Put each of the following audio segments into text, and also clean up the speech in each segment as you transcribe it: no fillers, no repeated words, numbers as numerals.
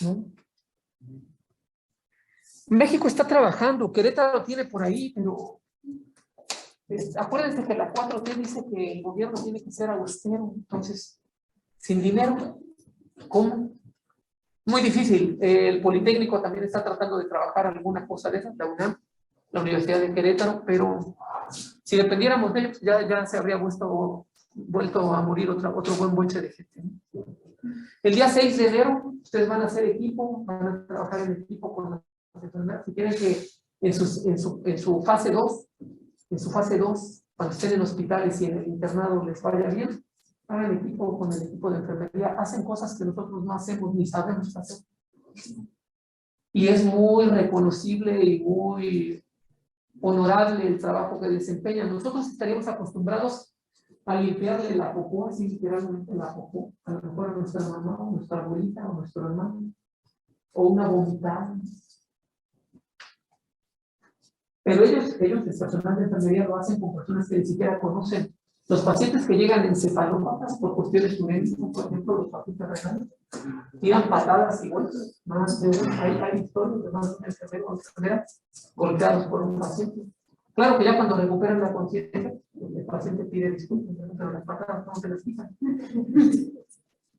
¿no? México está trabajando, Querétaro tiene por ahí, pero acuérdense que la 4T dice que el gobierno tiene que ser austero, entonces, sin dinero, ¿cómo? Muy difícil. El Politécnico también está tratando de trabajar alguna cosa de esa, la UNAM, la Universidad de Querétaro, pero si dependiéramos de ellos, ya se habría vuelto a morir otro buen bonche de gente, ¿no? El día 6 de enero, ustedes van a hacer equipo, van a trabajar en equipo con las enfermeras. Si quieren que en su fase 2, cuando estén en hospitales y en el internado les vaya bien, hagan equipo con el equipo de enfermería, hacen cosas que nosotros no hacemos ni sabemos hacer. Y es muy reconocible y muy honorable el trabajo que desempeñan. Nosotros estaríamos acostumbrados a limpiarle la popó, así literalmente la popó, a lo mejor a nuestra mamá, o nuestra abuelita, o nuestro hermano, o una vomitada. Pero ellos, el personal de enfermería, lo hacen con personas que ni siquiera conocen. Los pacientes que llegan encefalópatas por cuestiones médicas, por ejemplo, los pacientes renales, tiran patadas y golpes. Hay historias de más de un enfermero o enfermera golpeados por un paciente. Claro que ya cuando recuperan la conciencia, el paciente pide disculpas, pero las patadas no se las quitan.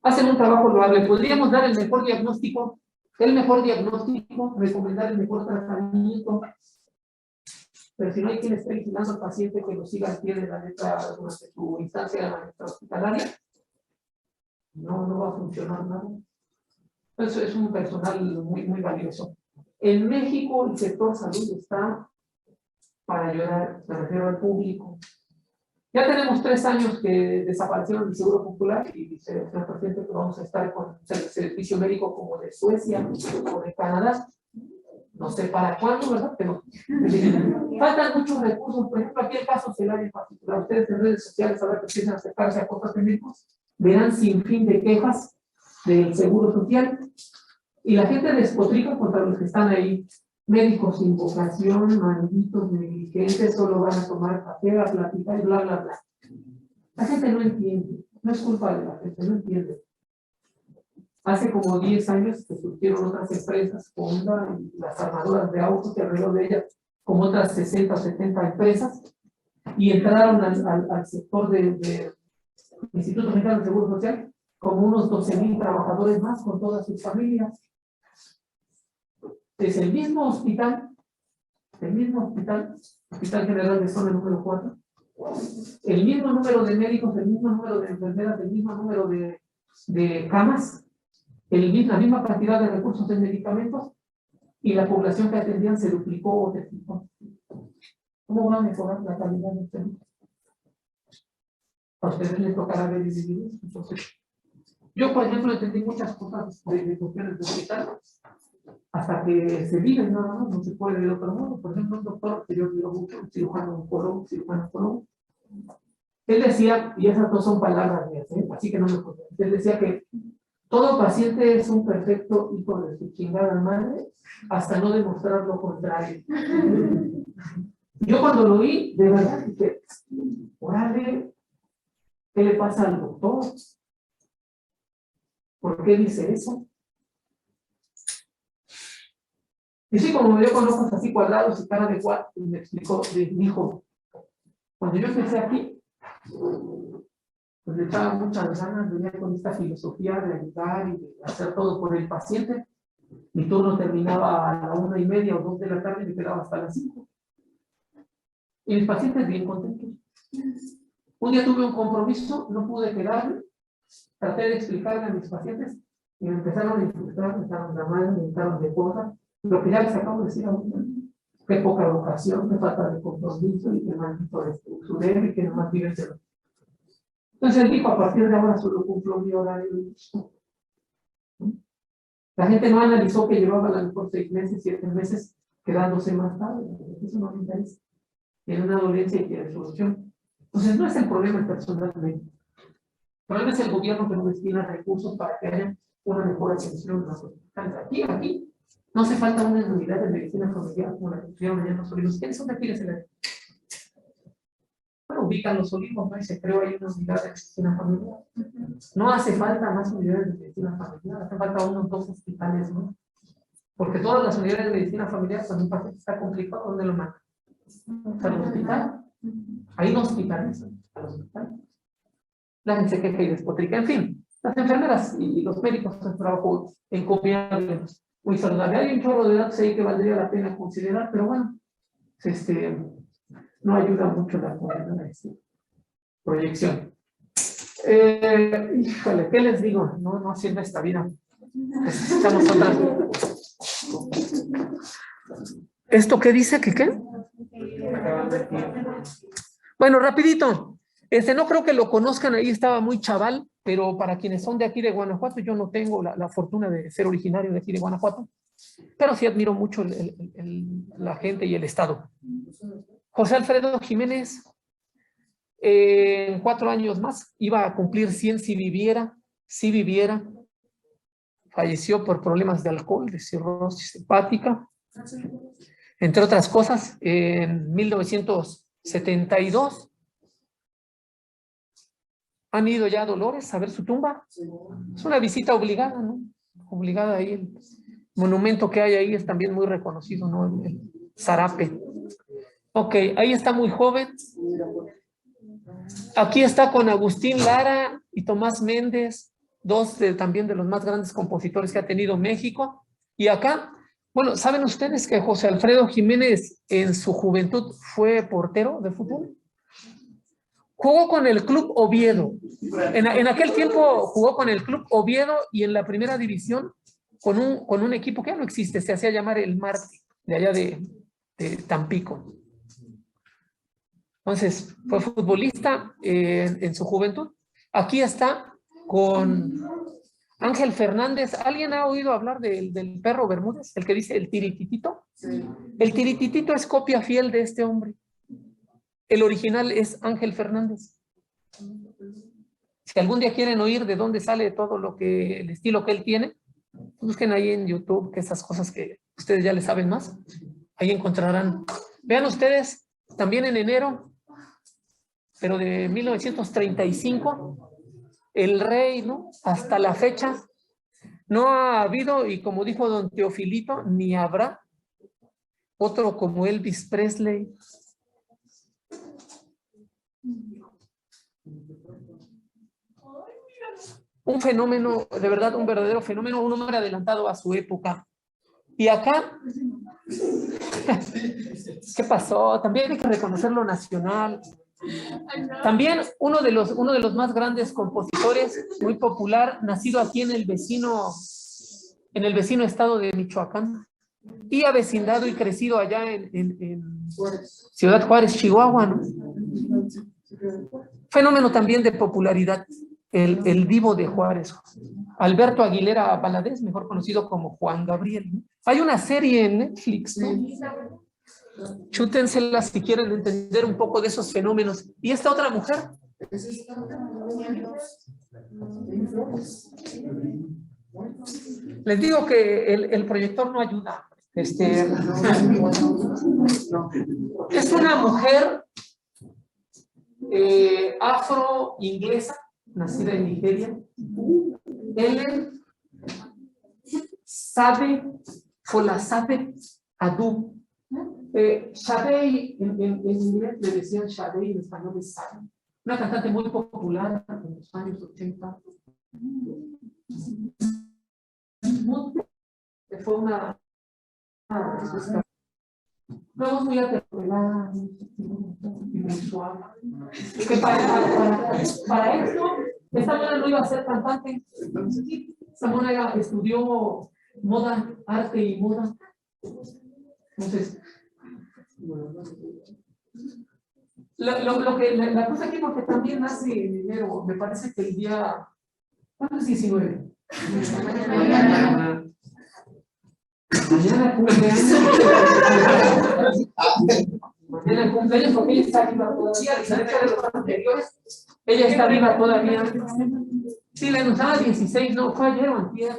Hacen un trabajo loable. Podríamos dar el mejor diagnóstico, recomendar el mejor tratamiento, pero si no hay quien esté vigilando al paciente que lo siga al pie de la letra durante su instancia hospitalaria, no va a funcionar nada. Eso es un personal muy, muy valioso. En México, el sector salud está para ayudar, me refiero al público. Ya tenemos 3 años que desaparecieron el Seguro Popular y dice el presidente que vamos a estar con el servicio médico como de Suecia o de Canadá. No sé para cuándo, ¿verdad? Pero faltan muchos recursos. Por ejemplo, aquí el caso Celaya en particular. Ustedes en redes sociales, ahora que empiezan a acercarse a cosas de médicos, verán sin fin de quejas del Seguro Social. Y la gente despotrica contra los que están ahí. Médicos sin vocación, malditos, negligentes, solo van a tomar café, a platicar y bla, bla, bla. La gente no entiende. No es culpa de la gente, no entiende. Hace como 10 años que surgieron otras empresas, Honda y las armadoras de autos, que alrededor de ellas, como otras 60 o 70 empresas, y entraron al sector del Instituto Mexicano de Seguro Social como unos 12,000 trabajadores más con todas sus familias. Es el mismo hospital general de zona número 4, el mismo número de médicos, el mismo número de enfermeras, el mismo número de camas, la misma cantidad de recursos de medicamentos, y la población que atendían se duplicó o triplicó. ¿Cómo va a mejorar la calidad de servicio? A ustedes les tocará ver divididos. Entonces, yo, por ejemplo, entendí muchas cosas de cuestiones de hospital, hasta que se vive, no se puede de otro modo. Por ejemplo, un doctor que yo digo mucho, un cirujano oncólogo, él decía, y esas no son palabras mías, así que no me acuerdo, él decía que todo paciente es un perfecto hijo de su chingada madre hasta no demostrar lo contrario. Yo cuando lo vi, de verdad, dije, órale, ¿qué le pasa al doctor? ¿Por qué dice eso? Y sí, como me vio con ojos así cuadrados y cara de cuatro, y me explicó, me dijo, cuando yo empecé aquí, pues le echaba muchas ganas, venía con esta filosofía de ayudar y de hacer todo por el paciente. Mi turno terminaba a la 1:30 o 2 de la tarde y me quedaba hasta las 5. Y mis pacientes bien contentos. Un día tuve un compromiso, no pude quedarme, traté de explicarle a mis pacientes y me empezaron a insultar, me empezaron a llamar, me empezaron de cosas, lo que ya les acabo de decir a ustedes. Qué poca vocación, qué falta de compromiso y qué maldito es su deber y que nomás viven de lo. Entonces él dijo, a partir de ahora solo cumplo mi horario. La gente no analizó que llevaba a lo mejor 6 meses, 7 meses quedándose más tarde. Eso no me interesa. Tiene una dolencia y quiere solución. Entonces no es el problema el personal médico. El problema es el gobierno que no destina recursos para que haya una mejor atención. Aquí no hace falta una unidad de medicina familiar como la que tuvieron allá en los Olivos. ¿Quiénes son de aquí de Celaya? Bueno, ubican Los Olivos, ¿no? Y se creó ahí una unidad de medicina familiar. No hace falta más unidades de medicina familiar, hace falta unos 2 hospitales, ¿no? Porque todas las unidades de medicina familiar, cuando un paciente está complicado, ¿dónde lo mandan? Al hospital. Ahí no hospitalizan, al hospital. La gente se queja y despotrica. En fin, las enfermeras y los médicos hacen trabajo encomiable, muy saludable. Hay un chorro de datos ahí que valdría la pena considerar, pero bueno, no ayuda mucho la proyección. Híjole, ¿qué les digo? No sirve esta vida. Necesitamos otra. ¿Esto qué dice? ¿Qué? Bueno, rapidito. No creo que lo conozcan, ahí estaba muy chaval, pero para quienes son de aquí de Guanajuato, yo no tengo la fortuna de ser originario de aquí de Guanajuato, pero sí admiro mucho la gente y el estado. José Alfredo Jiménez, en 4 años más, iba a cumplir 100 si viviera, falleció por problemas de alcohol, de cirrosis hepática, entre otras cosas, en 1972. ¿Han ido ya a Dolores a ver su tumba? Es una visita obligada, ¿no? Obligada ahí. El monumento que hay ahí es también muy reconocido, ¿no? El Zarape. Ok, ahí está muy joven. Aquí está con Agustín Lara y Tomás Méndez, 2 también de los más grandes compositores que ha tenido México. Y acá, bueno, ¿saben ustedes que José Alfredo Jiménez en su juventud fue portero de fútbol? Jugó con el Club Oviedo. En aquel tiempo jugó con el Club Oviedo y en la primera división con un equipo que ya no existe, se hacía llamar el Marte, de allá de Tampico. Entonces, fue futbolista en su juventud. Aquí está con Ángel Fernández. ¿Alguien ha oído hablar del perro Bermúdez? El que dice el tirititito. Sí. El tirititito es copia fiel de este hombre. El original es Ángel Fernández. Si algún día quieren oír de dónde sale todo el estilo que él tiene, busquen ahí en YouTube, que esas cosas que ustedes ya le saben más, ahí encontrarán. Vean ustedes, también en enero, pero de 1935, el rey, ¿no? Hasta la fecha, no ha habido, y como dijo don Teofilito, ni habrá otro como Elvis Presley. Un fenómeno, de verdad, un verdadero fenómeno, un hombre adelantado a su época. Y acá, ¿qué pasó? También hay que reconocer lo nacional. También uno de los más grandes compositores, muy popular, nacido aquí en el vecino estado de Michoacán, y avecindado y crecido allá en Ciudad Juárez, Chihuahua, ¿no? Fenómeno también de popularidad. El divo de Juárez, Alberto Aguilera Valadez, mejor conocido como Juan Gabriel, ¿no? Hay una serie en Netflix, ¿no? Chútenselas si quieren entender un poco de esos fenómenos. ¿Y esta otra mujer? Les digo que el proyector no ayuda. Es una mujer afro-inglesa, nacida en Nigeria. Ellen Folasade Adu. Sade en inglés le decían Sade, en español es Sade. Una cantante muy popular en los años 80. Fue una no muy aterrizada y muy suave. Que para esto, esta mona no iba a ser cantante. Esta mona estudió moda, arte y moda. Entonces, la cosa aquí, porque también nace en enero, me parece que el día, ¿cuándo es 19? Mañana cumpleaños. Mañana cumpleaños porque ella está viva todavía, a diferencia de los anteriores. Ella está viva todavía. Sí, la anunciaba 16, no, fue ayer o antier.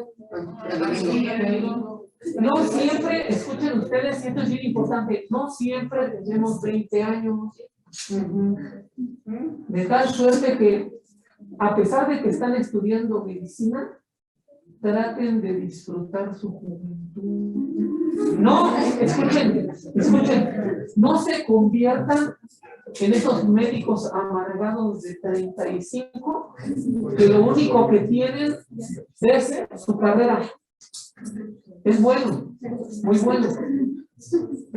No siempre, escuchen ustedes, y esto es bien importante, no siempre tenemos 20 años. De tal suerte que, a pesar de que están estudiando medicina, traten de disfrutar su juventud. No, escuchen, no se conviertan en esos médicos amargados de 35, que lo único que tienen es su carrera. Es bueno, muy bueno,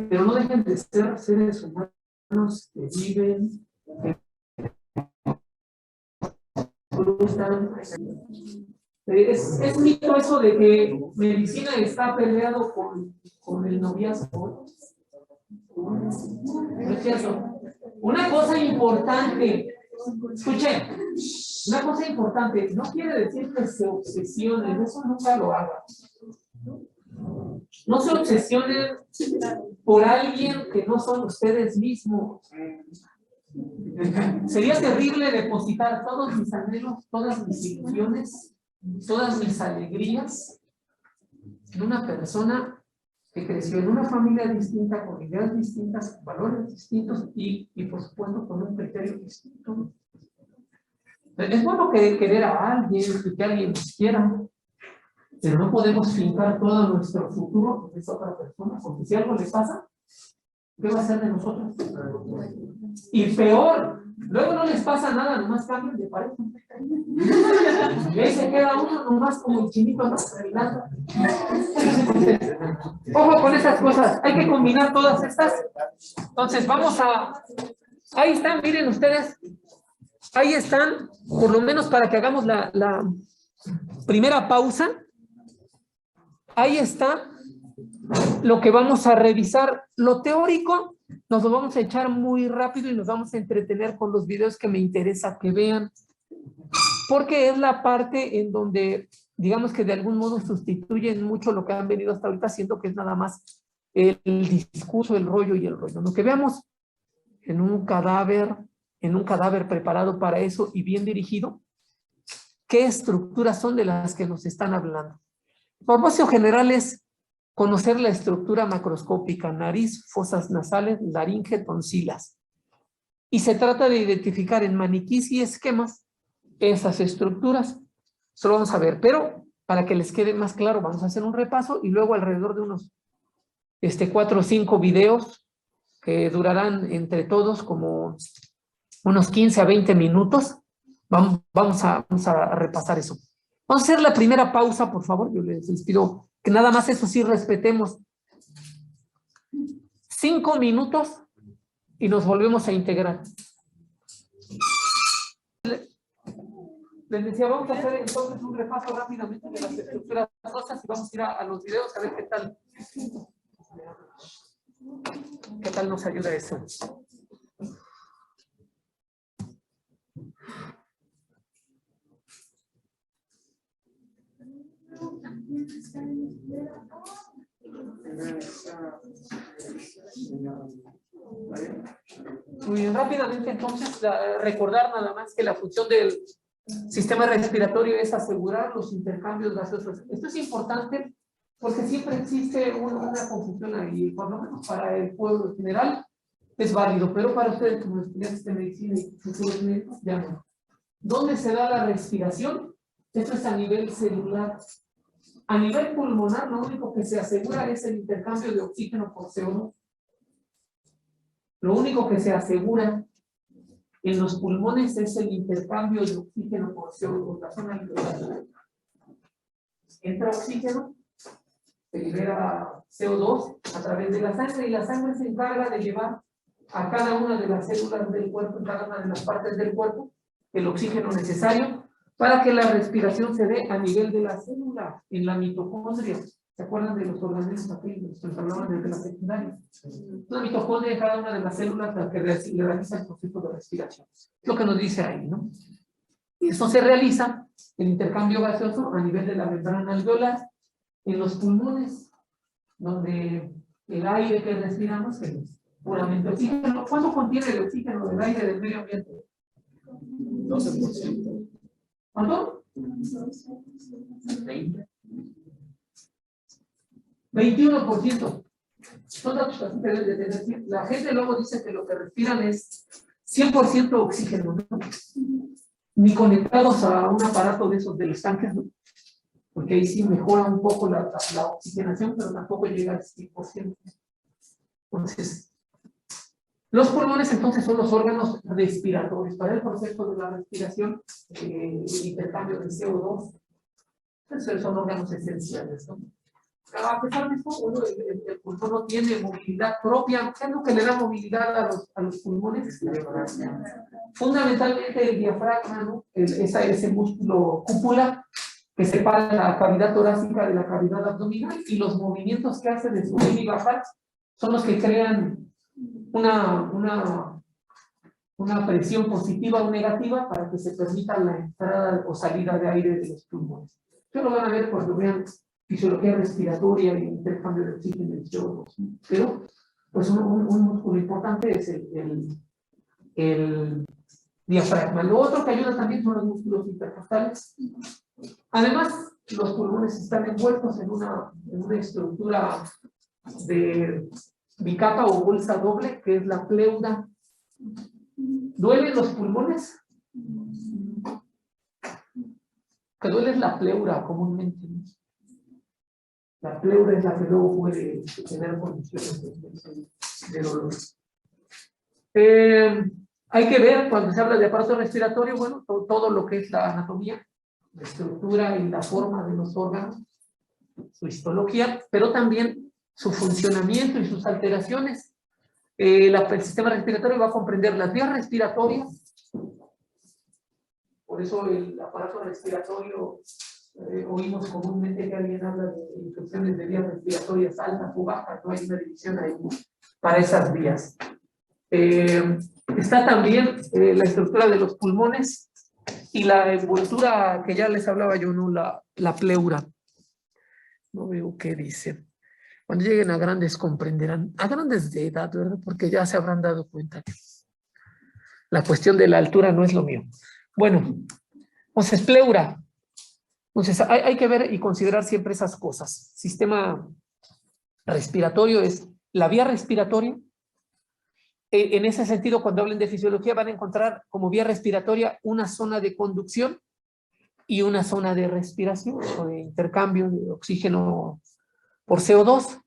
pero no dejen de ser seres humanos que viven, que gustan. Es mito eso de que medicina está peleado con el noviazgo. No es cierto. Una cosa importante, escuchen, una cosa importante, no quiere decir que se obsesionen, eso nunca lo hagan. No se obsesionen por alguien que no son ustedes mismos. Sería terrible depositar todos mis anhelos, todas mis ilusiones, todas mis alegrías en una persona que creció en una familia distinta, con ideas distintas, con valores distintos y por supuesto con un criterio distinto. Es bueno querer a alguien y que alguien nos quiera, pero no podemos fincar todo nuestro futuro en esa otra persona, porque si algo le pasa, ¿qué va a hacer de nosotros? Y peor, luego no les pasa nada, nomás cambian de pareja. Y ahí se queda uno nomás como el chinito, ¿no? Ojo con esas cosas, hay que combinar todas estas. Entonces vamos a... Ahí están, miren ustedes. Ahí están, por lo menos para que hagamos la primera pausa. Ahí está lo que vamos a revisar. Lo teórico nos lo vamos a echar muy rápido y nos vamos a entretener con los videos que me interesa que vean, porque es la parte en donde, digamos que de algún modo sustituyen mucho lo que han venido hasta ahorita haciendo, que es nada más el discurso, el rollo y el rollo. Lo que veamos en un cadáver preparado para eso y bien dirigido, ¿qué estructuras son de las que nos están hablando? El propósito general es conocer la estructura macroscópica, nariz, fosas nasales, laringe, tonsilas. Y se trata de identificar en maniquís y esquemas esas estructuras. Eso lo vamos a ver, pero para que les quede más claro, vamos a hacer un repaso y luego alrededor de unos 4 o 5 videos que durarán entre todos como unos 15 a 20 minutos. Vamos a repasar eso. Vamos a hacer la primera pausa, por favor. Yo les pido que nada más eso sí respetemos. 5 minutos y nos volvemos a integrar. Les decía, vamos a hacer entonces un repaso rápidamente de las estructuras cosas y vamos a ir a los videos a ver qué tal nos ayuda eso. Muy bien, rápidamente entonces recordar nada más que la función del sistema respiratorio es asegurar los intercambios gaseosos. Esto es importante porque siempre existe una confusión ahí, por lo menos para el pueblo en general es válido, pero para ustedes como estudiantes de medicina y futuros médicos ya no. ¿Dónde se da la respiración? Esto es a nivel celular. A nivel pulmonar, lo único que se asegura es el intercambio de oxígeno por CO2. Lo único que se asegura en los pulmones es el intercambio de oxígeno por CO2. La zona alveolar. Entra oxígeno, se libera CO2 a través de la sangre y la sangre se encarga de llevar a cada una de las células del cuerpo, en cada una de las partes del cuerpo, el oxígeno necesario para que la respiración se dé a nivel de la célula, en la mitocondria. ¿Se acuerdan de los organismos aquellos que hablaban desde la secundaria? La mitocondria de cada una de las células la que realiza el proceso de respiración. Es lo que nos dice ahí, ¿no? Y eso se realiza, el intercambio gaseoso, a nivel de la membrana alveolar, en los pulmones, donde el aire que respiramos es puramente oxígeno. ¿Cuánto contiene el oxígeno del aire del medio ambiente? 12%. ¿Cuánto? 20. 21%. Son datos que deben de tener. La gente luego dice que lo que respiran es 100% oxígeno, ¿no? Ni conectados a un aparato de esos de los tanques, ¿no? Porque ahí sí mejora un poco la oxigenación, pero tampoco llega al 100%. Entonces, los pulmones entonces son los órganos respiratorios. Para el proceso de la respiración, el intercambio de CO2, entonces son órganos esenciales, ¿no? A pesar de eso, bueno, el pulmón no tiene movilidad propia. ¿Qué es lo que le da movilidad a los pulmones? Fundamentalmente el diafragma, ¿no? Ese músculo cúpula que separa la cavidad torácica de la cavidad abdominal, y los movimientos que hace de subir y bajar son los que crean una presión positiva o negativa para que se permita la entrada o salida de aire de los pulmones. Esto lo van a ver cuando vean fisiología respiratoria y intercambio de oxígeno y CO2. Pero, pues, un músculo importante es el diafragma. Lo otro que ayuda también son los músculos intercostales. Además, los pulmones están envueltos en una estructura de bicapa o bolsa doble, que es la pleura. ¿Duelen los pulmones? Que duele es la pleura comúnmente, ¿no? La pleura es la que luego puede tener condiciones de dolor. Hay que ver, cuando se habla de aparato respiratorio, bueno, todo lo que es la anatomía, la estructura y la forma de los órganos, su histología, pero también su funcionamiento y sus alteraciones. El sistema respiratorio va a comprender las vías respiratorias. Por eso el aparato respiratorio, oímos comúnmente que alguien habla de infecciones de vías respiratorias altas o bajas, no hay una división ahí para esas vías. Está también la estructura de los pulmones y la envoltura que ya les hablaba yo, ¿no? La pleura. No veo qué dice. Cuando lleguen a grandes comprenderán, a grandes de edad, ¿verdad? Porque ya se habrán dado cuenta que la cuestión de la altura no es lo mío. Bueno, entonces pleura. Entonces hay que ver y considerar siempre esas cosas. Sistema respiratorio es la vía respiratoria. En ese sentido, cuando hablen de fisiología, van a encontrar como vía respiratoria una zona de conducción y una zona de respiración o de intercambio de oxígeno por CO2.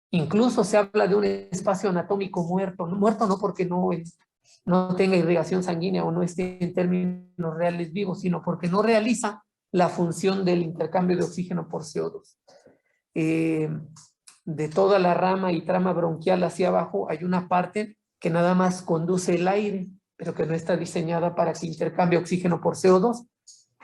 Incluso se habla de un espacio anatómico muerto. Muerto no porque no tenga irrigación sanguínea o no esté en términos reales vivos, sino porque no realiza la función del intercambio de oxígeno por CO2. De toda la rama y trama bronquial hacia abajo hay una parte que nada más conduce el aire, pero que no está diseñada para que intercambie oxígeno por CO2.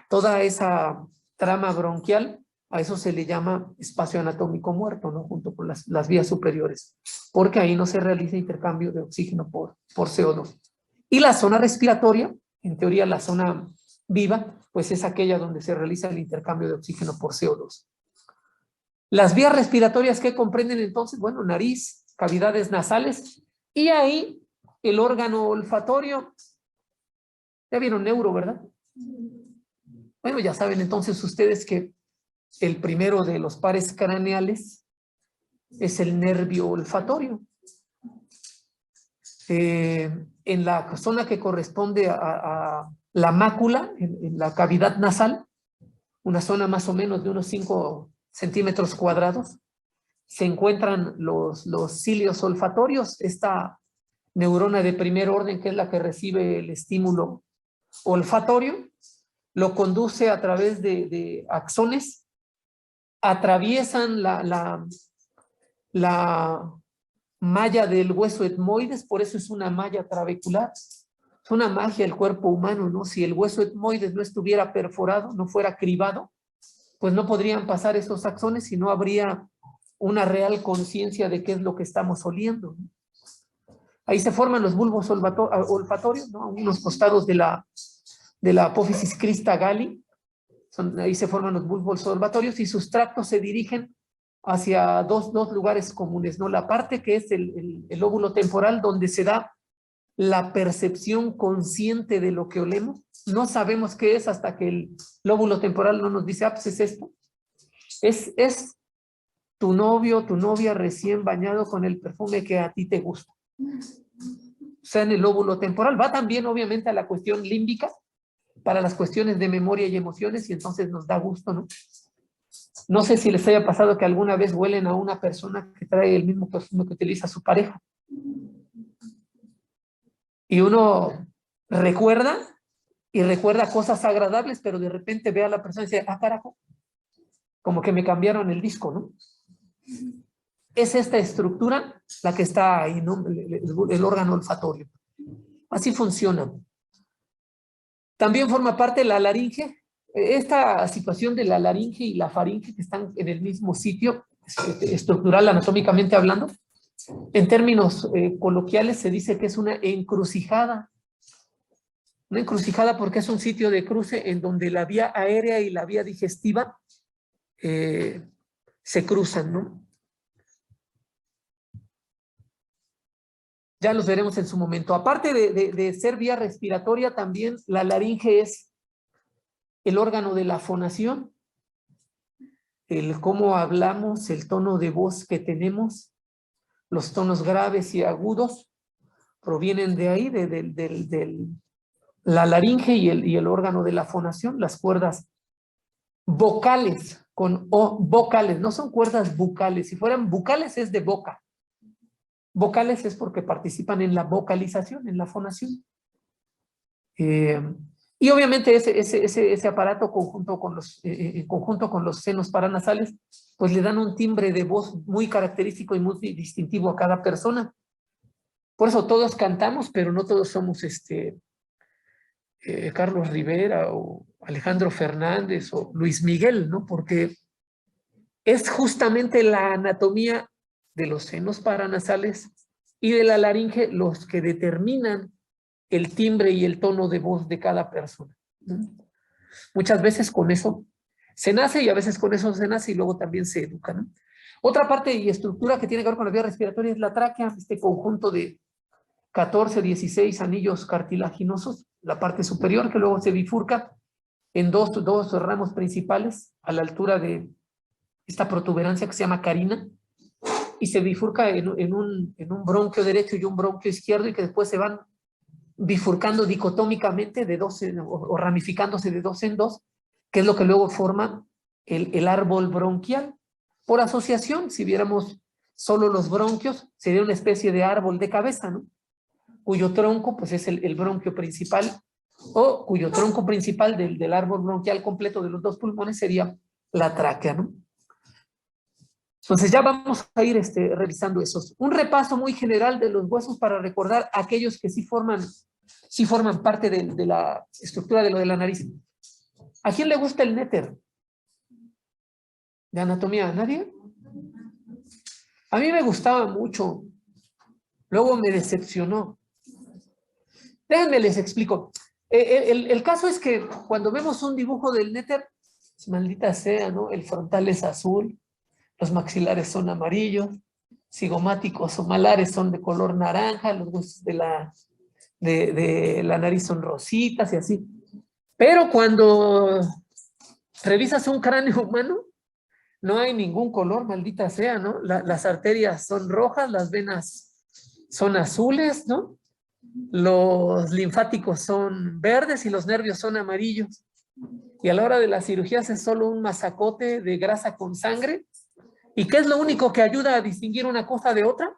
Toda esa trama bronquial, a eso se le llama espacio anatómico muerto, ¿no? Junto con las vías superiores, porque ahí no se realiza intercambio de oxígeno por CO2. Y la zona respiratoria, en teoría la zona viva, pues es aquella donde se realiza el intercambio de oxígeno por CO2. Las vías respiratorias que comprenden entonces, bueno, nariz, cavidades nasales, y ahí el órgano olfatorio. Ya vieron neuro, ¿verdad? Bueno, ya saben entonces ustedes que el primero de los pares craneales es el nervio olfatorio. En la zona que corresponde a la mácula, en la cavidad nasal, una zona más o menos de unos 5 centímetros cuadrados, se encuentran los cilios olfatorios, esta neurona de primer orden que es la que recibe el estímulo olfatorio, lo conduce a través de axones, atraviesan la malla del hueso etmoides, por eso es una malla trabecular. Es una magia el cuerpo humano, ¿no? Si el hueso etmoides no estuviera perforado, no fuera cribado, pues no podrían pasar esos axones y no habría una real conciencia de qué es lo que estamos oliendo, ¿no? Ahí se forman los bulbos olfatorios, ¿no? A unos costados de la apófisis crista gali. Ahí se forman los bulbos olfatorios y sus tractos se dirigen hacia dos lugares comunes, ¿no? La parte que es el lóbulo temporal, donde se da la percepción consciente de lo que olemos. No sabemos qué es hasta que el lóbulo temporal no nos dice, ah, pues es esto. Es tu novio, tu novia recién bañado con el perfume que a ti te gusta. O sea, en el lóbulo temporal. Va también, obviamente, a la cuestión límbica, para las cuestiones de memoria y emociones, y entonces nos da gusto, ¿no? No sé si les haya pasado que alguna vez huelen a una persona que trae el mismo perfume que utiliza su pareja. Y uno recuerda, y recuerda cosas agradables, pero de repente ve a la persona y dice, ah, carajo, como que me cambiaron el disco, ¿no? Es esta estructura la que está ahí, ¿no? El órgano olfatorio. Así funciona. También forma parte la laringe. Esta situación de la laringe y la faringe que están en el mismo sitio, estructural, anatómicamente hablando, en términos coloquiales se dice que es una encrucijada. Una encrucijada porque es un sitio de cruce en donde la vía aérea y la vía digestiva se cruzan, ¿no? Ya los veremos en su momento. Aparte de ser vía respiratoria, también la laringe es el órgano de la fonación, el cómo hablamos, el tono de voz que tenemos, los tonos graves y agudos, provienen de ahí, la laringe y el órgano de la fonación, las cuerdas vocales, con O, vocales, no son cuerdas bucales. Si fueran bucales es de boca. Vocales es porque participan en la vocalización, en la fonación. Y obviamente ese aparato en conjunto con los senos paranasales, pues le dan un timbre de voz muy característico y muy distintivo a cada persona. Por eso todos cantamos, pero no todos somos Carlos Rivera o Alejandro Fernández o Luis Miguel, ¿no? Porque es justamente la anatomía de los senos paranasales y de la laringe los que determinan el timbre y el tono de voz de cada persona, ¿no? Muchas veces con eso se nace y a veces con eso se nace y luego también se educa, ¿no? Otra parte y estructura que tiene que ver con la vía respiratoria es la tráquea, este conjunto de 14, 16 anillos cartilaginosos, la parte superior que luego se bifurca en dos ramos principales a la altura de esta protuberancia que se llama carina y se bifurca en un bronquio derecho y un bronquio izquierdo y que después se van bifurcando dicotómicamente de dos o ramificándose de dos en dos, que es lo que luego forma el árbol bronquial. Por asociación, si viéramos solo los bronquios, sería una especie de árbol de cabeza, ¿no? Cuyo tronco pues es el bronquio principal, o cuyo tronco principal del árbol bronquial completo de los dos pulmones sería la tráquea, ¿no? Entonces ya vamos a ir revisando esos. Un repaso muy general de los huesos para recordar aquellos que sí forman parte de la estructura de lo de la nariz. ¿A quién le gusta el néter? ¿De anatomía? ¿A nadie? A mí me gustaba mucho. Luego me decepcionó. Déjenme les explico. El caso es que cuando vemos un dibujo del néter, maldita sea, ¿no? El frontal es azul, los maxilares son amarillos, cigomáticos o malares son de color naranja, los huesos de la nariz son rositas y así. Pero cuando revisas un cráneo humano, no hay ningún color, maldita sea, ¿no? Las arterias son rojas, las venas son azules, ¿no? Los linfáticos son verdes y los nervios son amarillos. Y a la hora de la cirugía hace solo un masacote de grasa con sangre. ¿Y qué es lo único que ayuda a distinguir una cosa de otra?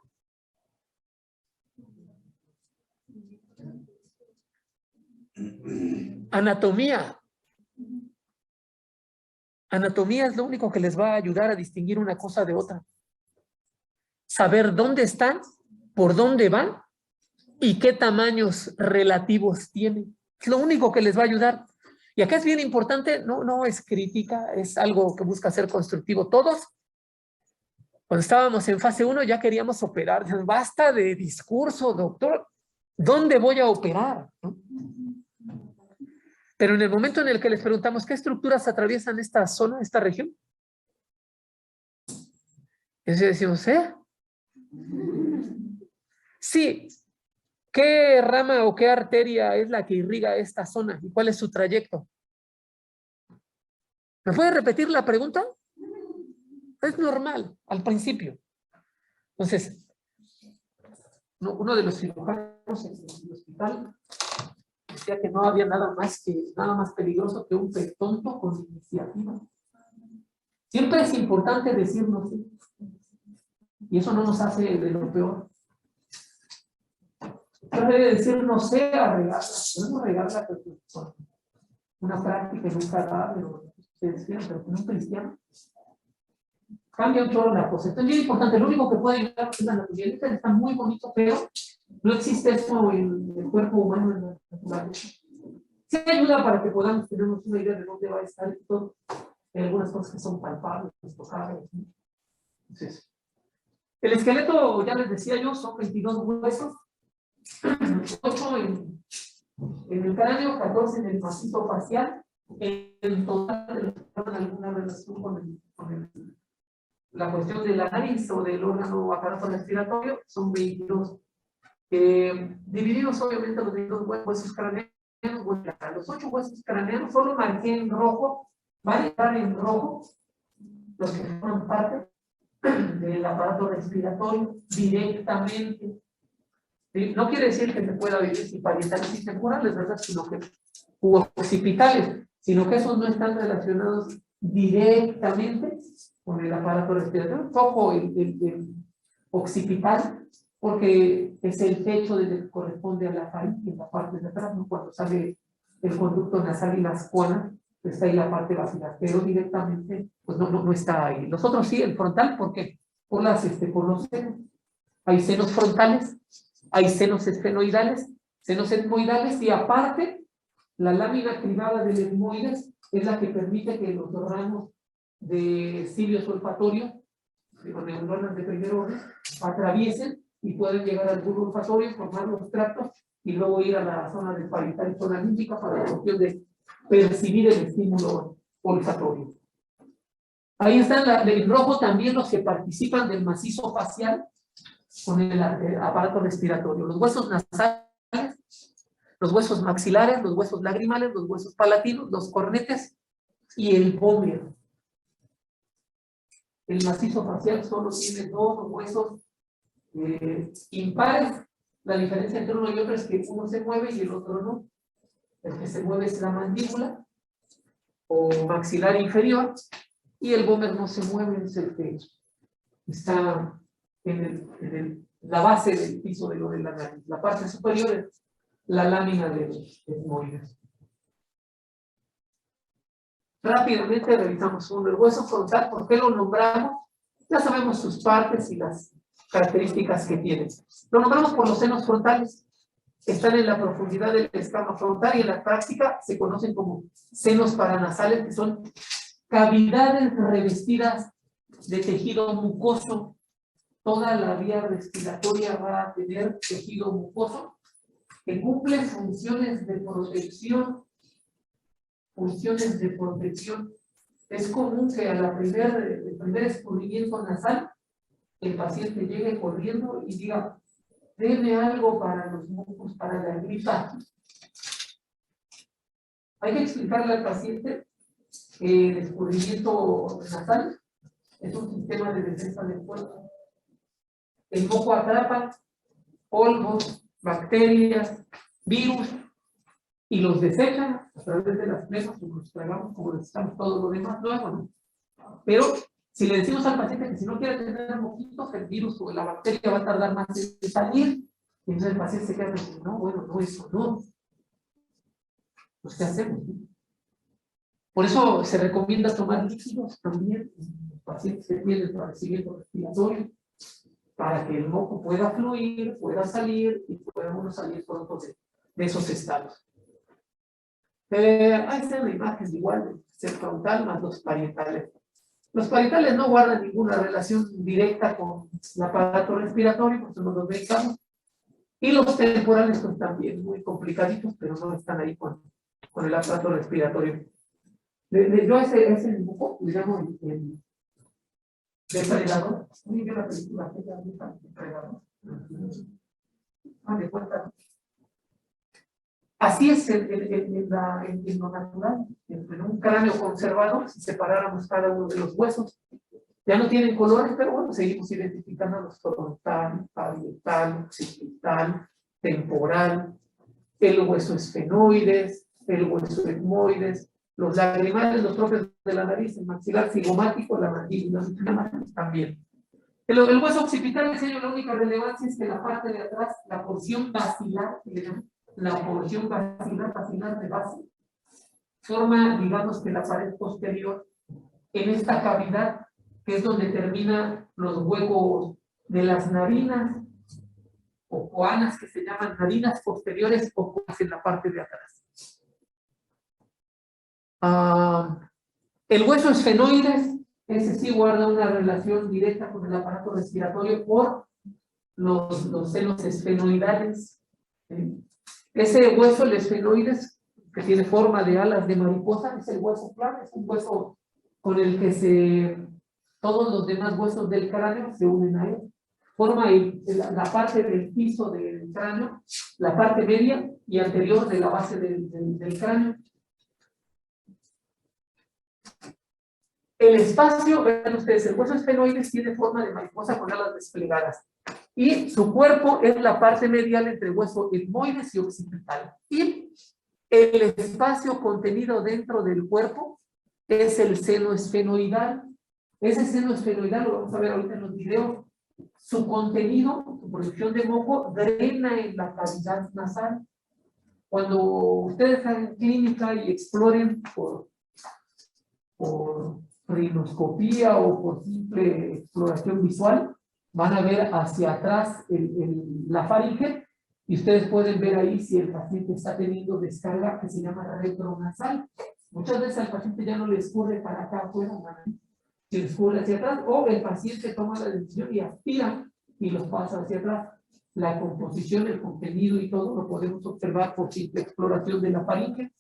Anatomía. Anatomía es lo único que les va a ayudar a distinguir una cosa de otra. Saber dónde están, por dónde van y qué tamaños relativos tienen. Es lo único que les va a ayudar. Y acá es bien importante, no es crítica, es algo que busca ser constructivo. Todos, cuando estábamos en fase 1, ya queríamos operar. Basta de discurso, doctor. ¿Dónde voy a operar? ¿No? Pero en el momento en el que les preguntamos qué estructuras atraviesan esta zona, esta región, entonces decimos, sí, ¿qué rama o qué arteria es la que irriga esta zona? ¿Y cuál es su trayecto? ¿Me puede repetir la pregunta? Es normal, al principio. Entonces, uno de los cirujanos en el hospital decía que no había nada más peligroso que un tonto con iniciativa. Siempre es importante decirnos, y eso no nos hace de lo peor. Usted debe decir, no sé, a regarla. Podemos regarla con una práctica en un cadáver, ustedes quieran, pero con un cristiano. Cambia un chorro la cosa. Entonces es bien importante. Lo único que puede ayudar es la naturaleza. Está muy bonito, pero no existe eso en el cuerpo humano en la naturaleza. Sí ayuda para que podamos tener una idea de dónde va a estar y todo. Hay algunas cosas que son palpables, tocables. Entonces, el esqueleto, ya les decía yo, son 22 huesos. 8 en el cráneo, 14 en el macizo facial. En total, alguna relación con la cuestión de la nariz o del órgano aparato respiratorio, son 22. Divididos obviamente los 22 huesos craneanos. Los 8 huesos craneanos solo marqué en rojo, van a estar en rojo los que forman parte del aparato respiratorio directamente. No quiere decir que se pueda vivir sin parietales y temporales, ¿verdad? Sino que u occipitales, sino que esos no están relacionados directamente con el aparato respiratorio. Poco el occipital, porque es el techo que corresponde a la faringe, en la parte de atrás, ¿no? Cuando sale el conducto nasal y la escuela, está ahí la parte basilar, pero directamente pues no está ahí. Los otros sí, el frontal, ¿por qué? Por los senos. Hay senos frontales, hay senos esfenoidales, senos etmoidales, y aparte, la lámina cribada del etmoides es la que permite que los ramos de cilios olfatorio, con neuronas de primer orden, atraviesen y pueden llegar al bulbo olfatorio, formar los tractos y luego ir a la zona del parietal y zona límbica para la cuestión de percibir el estímulo olfatorio. Ahí están en rojo también los que participan del macizo facial con el aparato respiratorio. Los huesos nasales, los huesos maxilares, los huesos lagrimales, los huesos palatinos, los cornetes y el pómero. El macizo facial solo tiene 2 huesos impares. La diferencia entre uno y otro es que uno se mueve y el otro no. El que se mueve es la mandíbula o maxilar inferior, y el pómero no se mueve, es el que está en la base del piso de lo de la nariz. La parte superior es la lámina del etmoides. Rápidamente revisamos uno, el hueso frontal. ¿Por qué lo nombramos? Ya sabemos sus partes y las características que tiene. Lo nombramos por los senos frontales. Están en la profundidad del escama frontal y en la práctica se conocen como senos paranasales, que son cavidades revestidas de tejido mucoso. Toda la vía respiratoria va a tener tejido mucoso que cumple funciones de protección. Funciones de protección. Es común que al primer escurrimiento nasal, el paciente llegue corriendo y diga: deme algo para los mocos, para la gripa. Hay que explicarle al paciente que el escurrimiento nasal es un sistema de defensa del cuerpo. El moco atrapa polvos, bacterias, virus, y los desechan a través de las flemas, o los tragamos como necesitamos todo lo demás luego, ¿no? Pero si le decimos al paciente que si no quiere tener moquitos, el virus o la bacteria va a tardar más en salir, y entonces el paciente se queda diciendo: no, bueno, no, eso no. Pues, ¿qué hacemos? Por eso se recomienda tomar líquidos también en los pacientes que tienen padecimiento respiratorio, para que el moco pueda fluir, pueda salir y podamos salir pronto de esos estados. Ahí está la imagen igual del frontal más los parietales. Los parietales no guardan ninguna relación directa con el aparato respiratorio, porque no los dedicamos. Y los temporales son también muy complicaditos, pero no están ahí con el aparato respiratorio. Yo ese dibujo, digamos, el depredador. Muy bien la película, depredador. De cuenta. Así es en lo natural. En un cráneo conservado, si separáramos cada uno de los huesos, Ya no tienen colores, pero bueno, seguimos identificando los frontal, parietal, occipital, temporal, el hueso esfenoides, el hueso etmoides, los lagrimales, los propios de la nariz, el maxilar cigomático, la mandíbula también. El hueso occipital, enseño, la única relevancia es que la parte de atrás, la porción basilar, la porción basilar de base, forma, digamos que la pared posterior, en esta cavidad, que es donde terminan los huecos de las narinas, o coanas, que se llaman narinas posteriores o coanas en la parte de atrás. El hueso esfenoides, ese sí guarda una relación directa con el aparato respiratorio por los senos esfenoidales. Ese hueso, el esfenoides, que tiene forma de alas de mariposa, es el hueso clave, es un hueso con el que todos los demás huesos del cráneo se unen a él. Forma la parte del piso del cráneo, la parte media y anterior de la base del cráneo. El espacio, vean ustedes, el hueso esfenoides tiene forma de mariposa con alas desplegadas. Y su cuerpo es la parte medial entre hueso etmoides y occipital. Y el espacio contenido dentro del cuerpo es el seno esfenoidal. Ese seno esfenoidal, lo vamos a ver ahorita en los videos, su contenido, su producción de moco, drena en la cavidad nasal. Cuando ustedes hagan clínica y exploren por rinoscopía o por simple exploración visual, van a ver hacia atrás la faringe y ustedes pueden ver ahí si el paciente está teniendo descarga que se llama retronasal. Muchas veces al paciente ya no le escurre para acá afuera, se le escurre hacia atrás, o el paciente toma la decisión y aspira y los pasa hacia atrás. La composición, el contenido y todo lo podemos observar por simple exploración de la faringe.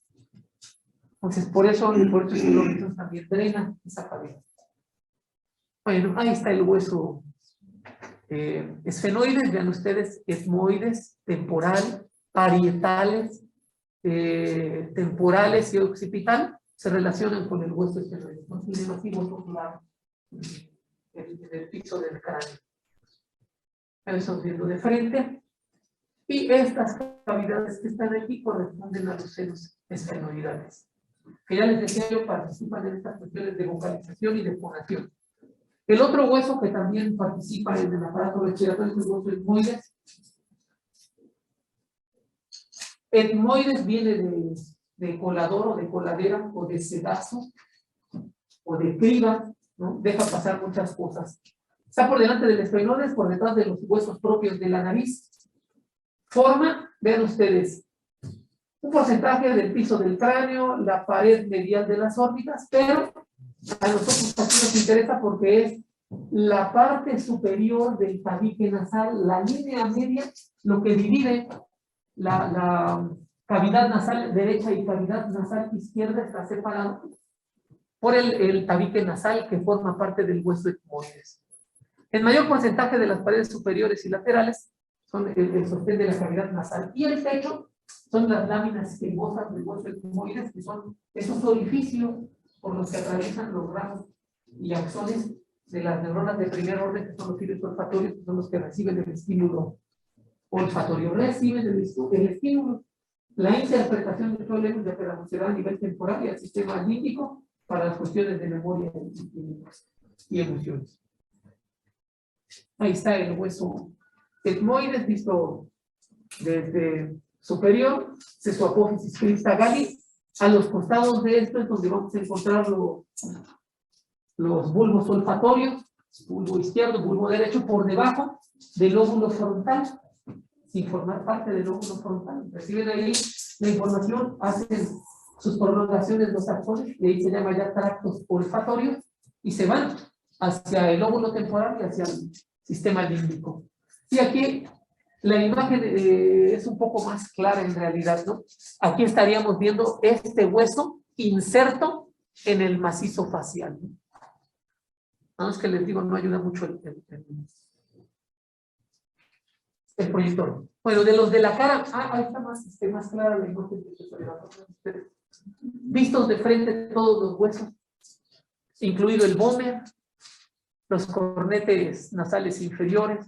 Entonces, por eso es que los rizos también drenan esa cavidad. Bueno, ahí está el hueso esfenoides, vean ustedes, etmoides, temporal, parietales, temporales y occipital, se relacionan con el hueso esfenoides. No tienen así hueso claro en el piso del cráneo. Ahí estamos viendo de frente. Y estas cavidades que están aquí corresponden a los senos esfenoidales, que ya les decía yo, participan en estas cuestiones de vocalización y de fonación. El otro hueso que también participa en el aparato respiratorio es el hueso etmoides. Etmoides viene de colador o de coladera o de sedazo o de criba, ¿no? Deja pasar muchas cosas. Está por delante del esfenoides, por detrás de los huesos propios de la nariz. Forma, vean ustedes, un porcentaje del piso del cráneo, la pared medial de las órbitas, pero a nosotros aquí nos interesa porque es la parte superior del tabique nasal, la línea media, lo que divide la cavidad nasal derecha y cavidad nasal izquierda está separado por el tabique nasal que forma parte del hueso etmoides. El mayor porcentaje de las paredes superiores y laterales son el sostén de la cavidad nasal, y el techo son las láminas esquimosas del hueso etmoides, que son esos orificios por los que atraviesan los ramos y axones de las neuronas de primer orden, que son los cilios olfatorios, que son los que reciben el estímulo olfatorio, reciben el estímulo, la interpretación de todo el ego de la a nivel temporal y al sistema límbico para las cuestiones de memoria y emociones. Ahí está el hueso etmoides visto desde superior, sesoapófisis crista galli. A los costados de esto es donde vamos a encontrar los bulbos olfatorios, bulbo izquierdo, bulbo derecho, por debajo del lóbulo frontal, sin formar parte del lóbulo frontal. Reciben ahí la información, hacen sus prolongaciones los axones, y ahí se llama ya tractos olfatorios, y se van hacia el lóbulo temporal y hacia el sistema límbico. Y aquí la imagen es un poco más clara en realidad, ¿no? Aquí estaríamos viendo este hueso inserto en el macizo facial, ¿no? Nada más que les digo, no ayuda mucho el proyector. Bueno, de los de la cara, ahí está más clara la imagen. Vistos de frente todos los huesos, incluido el vómer, los cornetes nasales inferiores,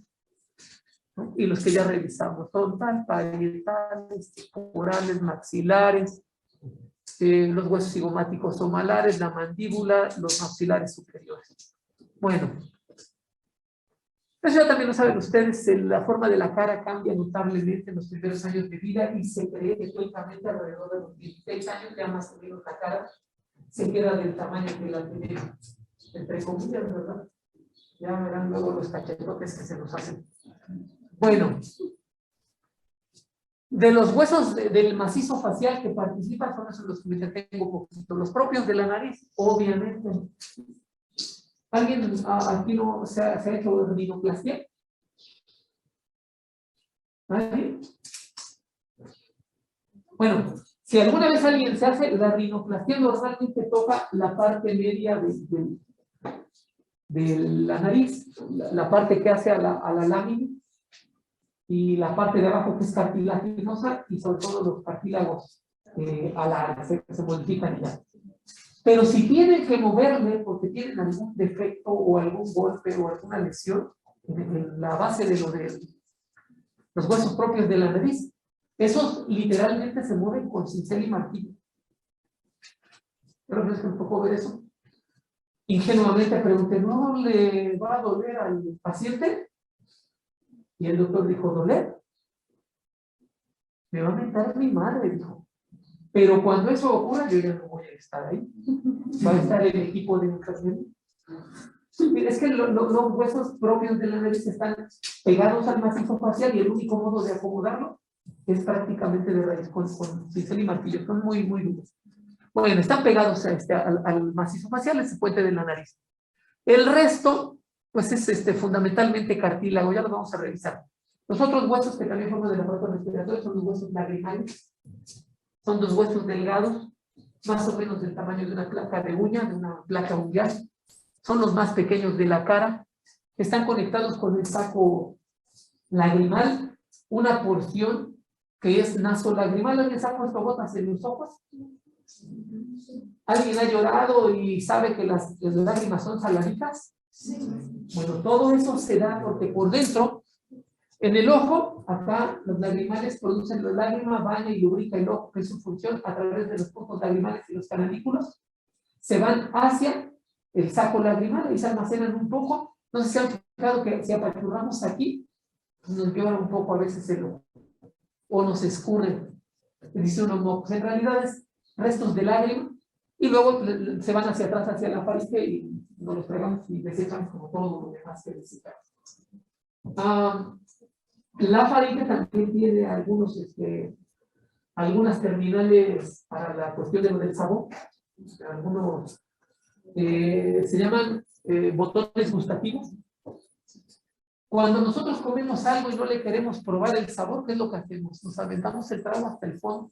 ¿no? Y los que ya revisamos, frontal, parietales, temporales, maxilares, los huesos cigomáticos o malares, la mandíbula, los maxilares superiores. Bueno, eso ya también lo saben ustedes, la forma de la cara cambia notablemente en los primeros años de vida y se cree que teóricamente alrededor de los 16 años ya más o menos la cara se queda del tamaño que la tenemos, entre comillas, ¿verdad? Ya verán luego los cachetotes que se nos hacen. Bueno, de los huesos del macizo facial que participan, son esos los que me detengo un poquito. Los propios de la nariz, obviamente. ¿Alguien aquí no se ha hecho rinoplastia? ¿Nadie? Bueno, si alguna vez alguien se hace la rinoplastia, normalmente toca la parte media de la nariz, la parte que hace a la lámina, y la parte de abajo que es cartilaginosa, y sobre todo los cartílagos alares se modifican ya. Pero si tienen que moverle porque tienen algún defecto o algún golpe o alguna lesión en la base de los huesos propios de la nariz, esos literalmente se mueven con cincel y martillo. Creo que es un poco ver eso. Ingenuamente pregunté, ¿no le va a doler al paciente? Y el doctor dijo, ¿doler? Me va a mentar mi madre, dijo. Pero cuando eso ocurra, yo ya no voy a estar ahí. Va a estar el equipo de enfermería. Es que los huesos propios de la nariz están pegados al macizo facial y el único modo de acomodarlo es prácticamente de raíz con cincel y martillo. Son muy, muy duros. Bueno, están pegados al macizo facial, ese puente de la nariz. El resto, pues es fundamentalmente cartílago, ya lo vamos a revisar. Los otros huesos que también forman el aparato respiratorio son los huesos lagrimales. Son dos huesos delgados, más o menos del tamaño de una placa de uña, de una placa unguial. Son los más pequeños de la cara. Están conectados con el saco lagrimal, una porción que es nasolagrimal. ¿Alguien se ha puesto gotas en los ojos? ¿Alguien ha llorado y sabe que las lágrimas son saladitas? Bueno, todo eso se da porque por dentro, en el ojo, acá los lagrimales producen la lágrima, baña y lubrica el ojo, que es su función a través de los puntos lagrimales y los cananículos. Se van hacia el saco lagrimal y se almacenan un poco. No sé si han fijado que si apachurramos aquí, nos llora un poco a veces el ojo, o nos escurre, dice uno mocos. En realidad es restos de lágrima, y luego se van hacia atrás, hacia la faringe, y nos los pegamos y desechan como todo lo demás que necesitamos. La faringe también tiene algunas terminales para la cuestión del sabor. Algunos se llaman botones gustativos. Cuando nosotros comemos algo y no le queremos probar el sabor, ¿qué es lo que hacemos? Nos aventamos el trago hasta el fondo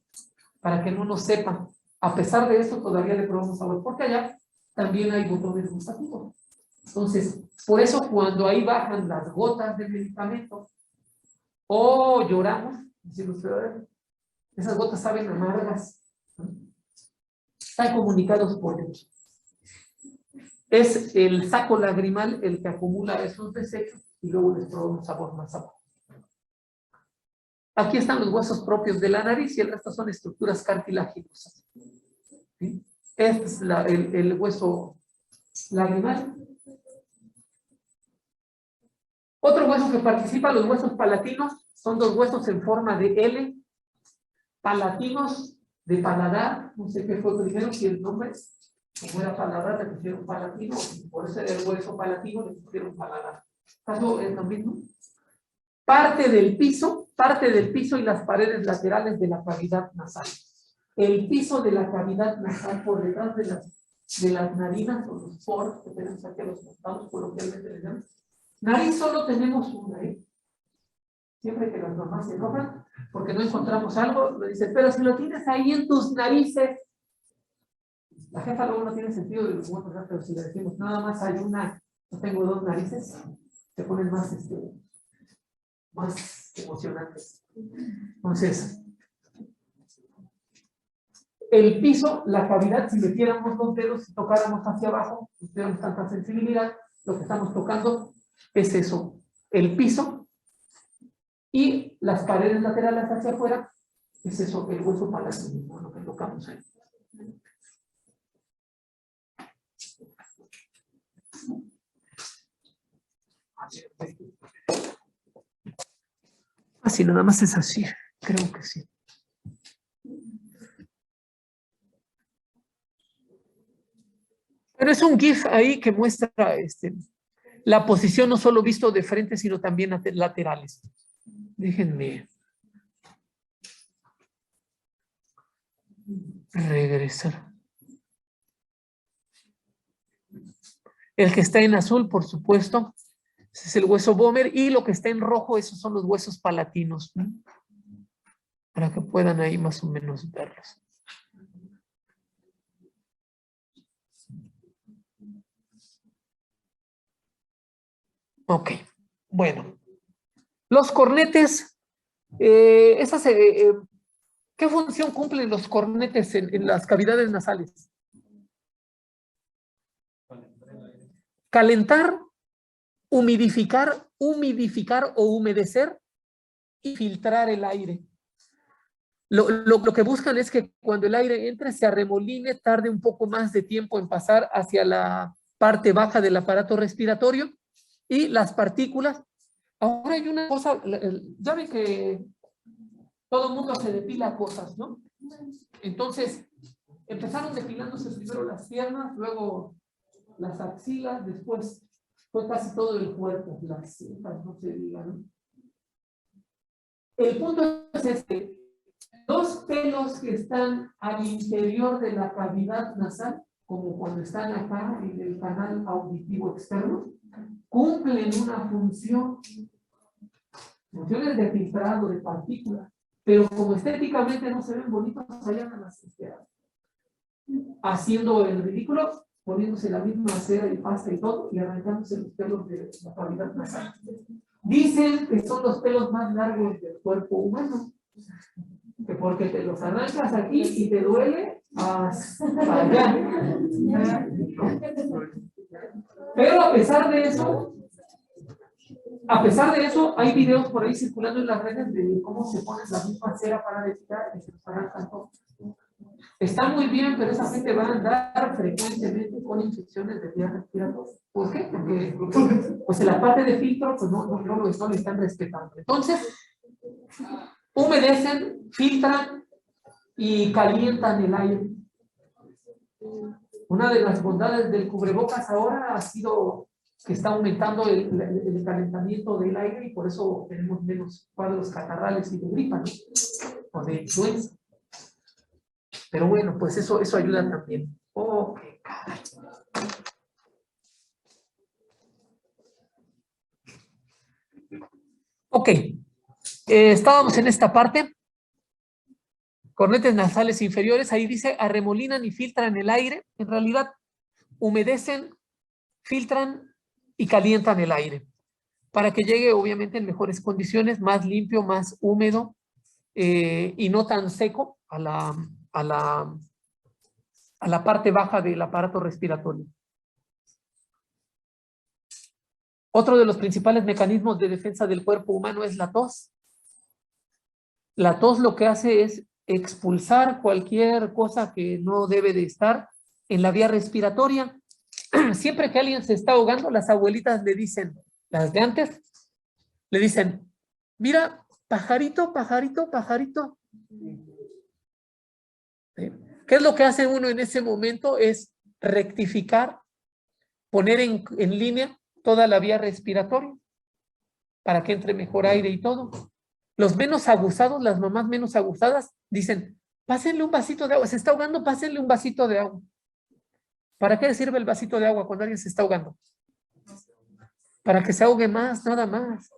para que no nos sepan. A pesar de eso, todavía le probamos sabor, porque allá también hay botones gustativos. Entonces, por eso cuando ahí bajan las gotas de medicamento o lloramos, esas gotas saben amargas, están comunicados por dentro. Es el saco lagrimal el que acumula esos desechos y luego les proba un sabor más abajo. Aquí están los huesos propios de la nariz y el resto son estructuras cartilaginosas. ¿Sí? Este es el hueso lagrimal. Otro hueso que participa, los huesos palatinos, son dos huesos en forma de L, palatinos de paladar, no sé qué fue primero, si el nombre, como era paladar, le pusieron palatino, por eso era el hueso palatino, le pusieron paladar. ¿Caso es lo mismo? Parte del piso y las paredes laterales de la cavidad nasal. El piso de la cavidad nasal por detrás de las narinas, o los poros que tenemos aquí, los montados coloquialmente le llaman. Nariz solo tenemos una, ¿eh? Siempre que las mamás se enojan porque no encontramos algo, le dicen, pero si lo tienes ahí en tus narices. La jefa luego no tiene sentido de humor, ¿verdad? Pero si le decimos, nada más hay una, no tengo dos narices, se ponen más emocionantes. Entonces, el piso, la cavidad, si metiéramos los dedos y tocáramos hacia abajo, no tuviéramos tanta sensibilidad, Lo que estamos tocando es eso, el piso, y las paredes laterales hacia afuera, es eso, el hueso palatino, lo que tocamos ahí. Así, nada más es así, creo que sí. Pero es un GIF ahí que muestra la posición no solo visto de frente, sino también laterales. Déjenme regresar. El que está en azul, por supuesto, ese es el hueso Vomer, y lo que está en rojo, esos son los huesos palatinos, ¿no? Para que puedan ahí más o menos verlos. Ok, bueno. Los cornetes, ¿qué función cumplen los cornetes en las cavidades nasales? Calentar, humidificar o humedecer y filtrar el aire. Lo que buscan es que cuando el aire entre se arremoline, tarde un poco más de tiempo en pasar hacia la parte baja del aparato respiratorio y las partículas. Ahora hay una cosa, ya ven que todo el mundo se depila cosas, ¿no? Entonces, empezaron depilándose primero las piernas, luego las axilas, después fue casi todo el cuerpo, las cejas, no se diga, ¿no? El punto es este: los pelos que están al interior de la cavidad nasal, como cuando están acá en el canal auditivo externo, cumplen una función. Funciones de filtrado de partículas, pero como estéticamente no se ven bonitos, allá a las haciendo el ridículo, poniéndose la misma cera y pasta y todo, y arrancándose los pelos de la cavidad nasal. Dicen que son los pelos más largos del cuerpo humano, que porque te los arrancas aquí y te duele hasta allá. Pero a pesar de eso, hay videos por ahí circulando en las redes de cómo se pone la misma cera para depilar y se los arrancan todo. Está muy bien, pero esa gente va a andar frecuentemente con infecciones de vías respiratorias. ¿Por qué? Porque pues en la parte de filtro pues no lo están respetando. Entonces, humedecen, filtran y calientan el aire. Una de las bondades del cubrebocas ahora ha sido que está aumentando el calentamiento del aire y por eso tenemos menos cuadros catarrales y de gripa, ¿no? O de influenza. Pero bueno, pues eso ayuda también. Oh, qué caray. Ok, estábamos en esta parte. Cornetes nasales inferiores, ahí dice arremolinan y filtran el aire. En realidad, humedecen, filtran y calientan el aire para que llegue obviamente en mejores condiciones, más limpio, más húmedo y no tan seco a la parte baja del aparato respiratorio. Otro de los principales mecanismos de defensa del cuerpo humano es la tos. La tos lo que hace es expulsar cualquier cosa que no debe de estar en la vía respiratoria. Siempre que alguien se está ahogando, las abuelitas le dicen, las de antes, le dicen, mira, pajarito, pajarito, pajarito. ¿Sí? ¿Qué es lo que hace uno en ese momento? Es rectificar, poner en línea toda la vía respiratoria para que entre mejor aire y todo. Los menos aguzados, las mamás menos aguzadas, dicen, pásenle un vasito de agua, se está ahogando, pásenle un vasito de agua. ¿Para qué sirve el vasito de agua cuando alguien se está ahogando? Para que se ahogue más, nada más.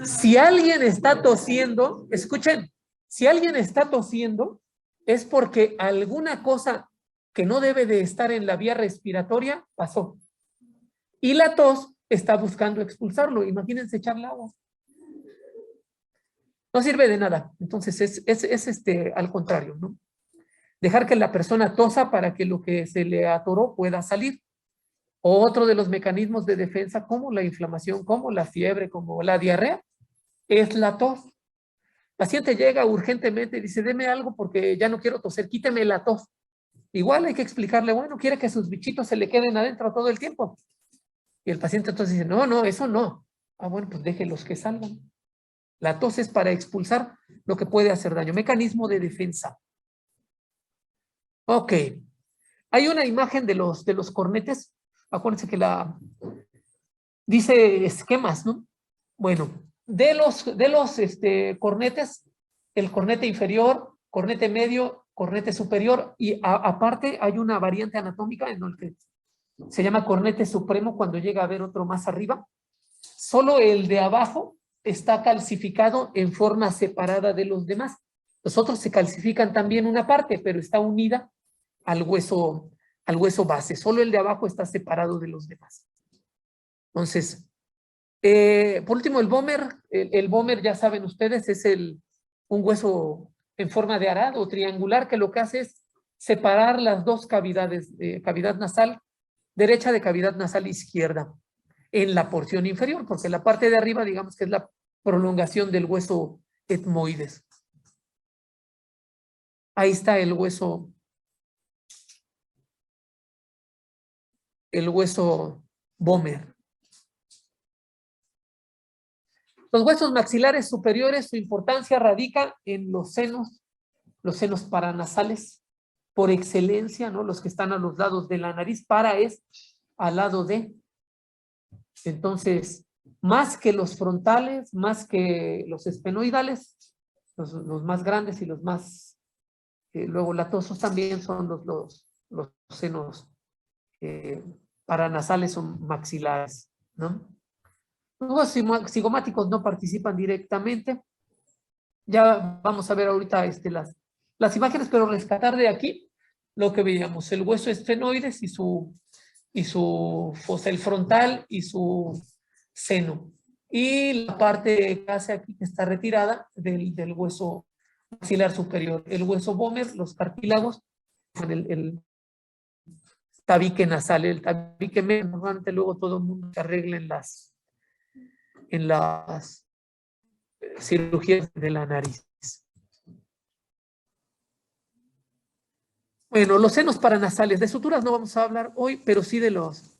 Si alguien está tosiendo, escuchen, si alguien está tosiendo, es porque alguna cosa que no debe de estar en la vía respiratoria pasó. Y la tos está buscando expulsarlo. Imagínense echarle agua. No sirve de nada. Entonces es al contrario, ¿no? Dejar que la persona tosa para que lo que se le atoró pueda salir. Otro de los mecanismos de defensa, como la inflamación, como la fiebre, como la diarrea, es la tos. El paciente llega urgentemente y dice, deme algo porque ya no quiero toser, quíteme la tos. Igual hay que explicarle, bueno, quiere que sus bichitos se le queden adentro todo el tiempo. Y el paciente entonces dice, no, no, eso no. Ah, bueno, pues déjelos que salgan. La tos es para expulsar lo que puede hacer daño. Mecanismo de defensa. Ok. Hay una imagen de los cornetes. Acuérdense que dice esquemas, ¿no? Bueno, de los cornetes, el cornete inferior, cornete medio, cornete superior, y aparte hay una variante anatómica en el que se llama cornete supremo cuando llega a haber otro más arriba. Solo el de abajo está calcificado en forma separada de los demás. Los otros se calcifican también una parte, pero está unida al hueso base. Solo el de abajo está separado de los demás. Entonces, por último, el Böhmer. El Böhmer, ya saben ustedes, es un hueso en forma de arado triangular que lo que hace es separar las dos cavidades, cavidad nasal derecha de cavidad nasal izquierda en la porción inferior, porque la parte de arriba, digamos que es la prolongación del hueso etmoides. Ahí está el hueso Böhmer. Los huesos maxilares superiores, su importancia radica en los senos paranasales, por excelencia, ¿no? Los que están a los lados de la nariz, para es al lado de. Entonces, más que los frontales, más que los esfenoidales, los más grandes y los más luego latosos también son los senos paranasales o maxilares, ¿no? Los cigomáticos no participan directamente. Ya vamos a ver ahorita las imágenes, pero rescatar de aquí lo que veíamos, el hueso esfenoides y su fosa, el frontal y su seno. Y la parte que hace aquí que está retirada del hueso maxilar superior. El hueso Böhmer, los cartílagos, el tabique nasal, el tabique medio. Normalmente luego todo el mundo se arregla en las cirugías de la nariz. Bueno, los senos paranasales. De suturas no vamos a hablar hoy, pero sí de los.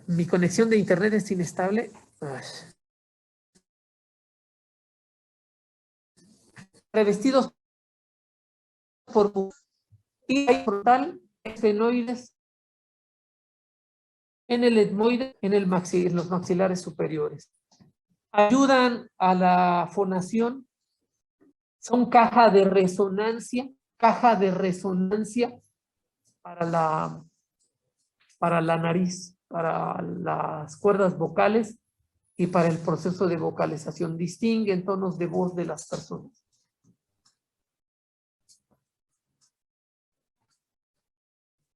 Mi conexión de internet es inestable. Revestidos por y hay frontal, esfenoides en el etmoide, en los maxilares superiores. Ayudan a la fonación, son caja de resonancia para la nariz, para las cuerdas vocales y para el proceso de vocalización. Distinguen tonos de voz de las personas.